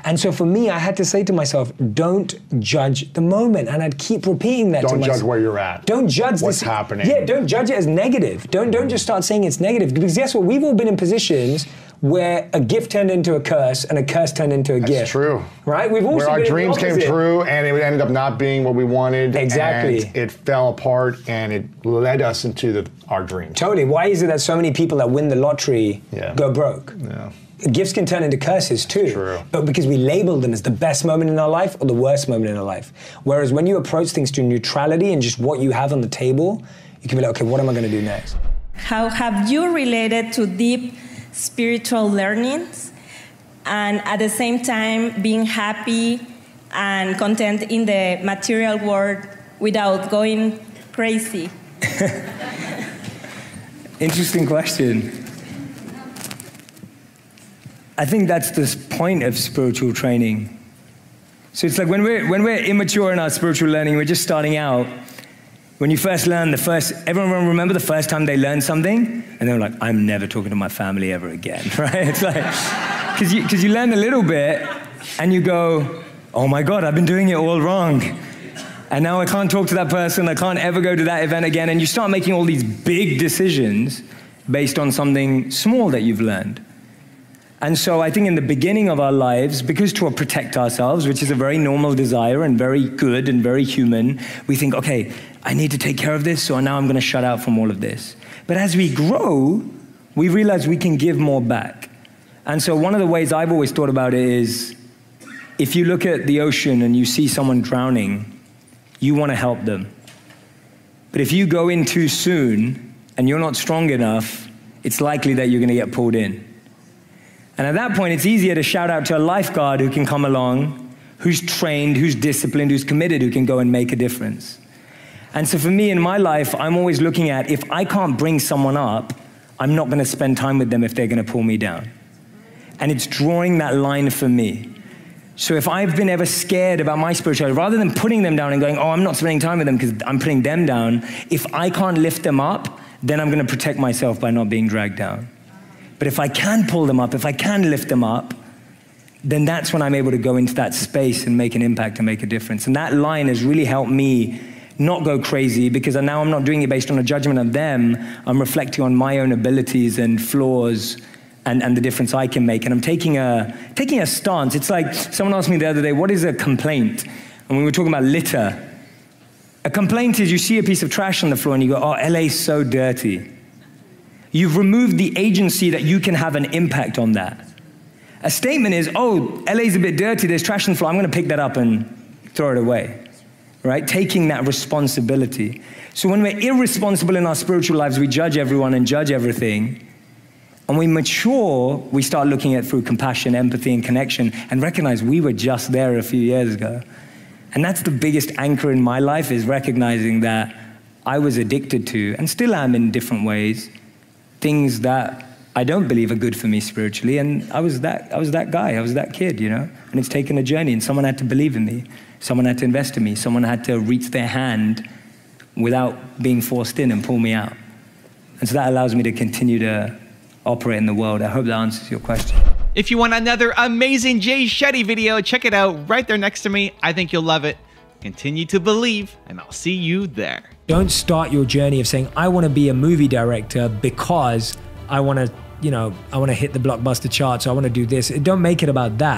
And so for me, I had to say to myself, don't judge the moment. And I'd keep repeating that to myself. Don't judge where you're at. Don't judge what's happening. Yeah, don't judge it as negative. Don't just start saying it's negative. Because guess what? We've all been in positions where a gift turned into a curse and a curse turned into a gift. That's true. Right? We've also where our dreams came true and it ended up not being what we wanted. Exactly. And it fell apart and it led us into our dreams. Totally. Why is it that so many people that win the lottery go broke? Yeah. Gifts can turn into curses too. True. But because we label them as the best moment in our life or the worst moment in our life. Whereas when you approach things to neutrality and just what you have on the table, you can be like, okay, what am I going to do next? How have you related to deep spiritual learnings and at the same time being happy and content in the material world without going crazy? Interesting question. I think that's the point of spiritual training. So it's like when we're immature in our spiritual learning, we're just starting out. When you first learn everyone remember the first time they learned something? And they're like, I'm never talking to my family ever again, right? It's like, because you learn a little bit and you go, oh my God, I've been doing it all wrong. And now I can't talk to that person, I can't ever go to that event again. And you start making all these big decisions based on something small that you've learned. And so I think in the beginning of our lives, because to protect ourselves, which is a very normal desire and very good and very human, we think, okay, I need to take care of this, so now I'm going to shut out from all of this. But as we grow, we realize we can give more back. And so one of the ways I've always thought about it is, if you look at the ocean and you see someone drowning, you want to help them. But if you go in too soon and you're not strong enough, it's likely that you're going to get pulled in. And at that point, it's easier to shout out to a lifeguard who can come along, who's trained, who's disciplined, who's committed, who can go and make a difference. And so for me in my life, I'm always looking at, if I can't bring someone up, I'm not going to spend time with them if they're going to pull me down. And it's drawing that line for me. So if I've been ever scared about my spirituality, rather than putting them down and going, oh, I'm not spending time with them because I'm putting them down, if I can't lift them up, then I'm going to protect myself by not being dragged down. But if I can pull them up, if I can lift them up, then that's when I'm able to go into that space and make an impact and make a difference. And that line has really helped me not go crazy, because now I'm not doing it based on a judgment of them. I'm reflecting on my own abilities and flaws and the difference I can make. And I'm taking a stance. It's like someone asked me the other day, what is a complaint? And we were talking about litter. A complaint is you see a piece of trash on the floor and you go, oh, LA's so dirty. You've removed the agency that you can have an impact on that. A statement is, oh, LA's a bit dirty, there's trash on the floor, I'm going to pick that up and throw it away, right? Taking that responsibility. So when we're irresponsible in our spiritual lives, we judge everyone and judge everything. And we mature, we start looking at through compassion, empathy, and connection, and recognize we were just there a few years ago. And that's the biggest anchor in my life, is recognizing that I was addicted to, and still am in different ways, things that I don't believe are good for me spiritually. And I was that guy, I was that kid, you know? And it's taken a journey, and someone had to believe in me. Someone had to invest in me. Someone had to reach their hand without being forced in and pull me out. And so that allows me to continue to operate in the world. I hope that answers your question. If you want another amazing Jay Shetty video, check it out right there next to me. I think you'll love it. Continue to believe, and I'll see you there. Don't start your journey of saying, I want to be a movie director because I want to hit the blockbuster charts. I want to do this. Don't make it about that.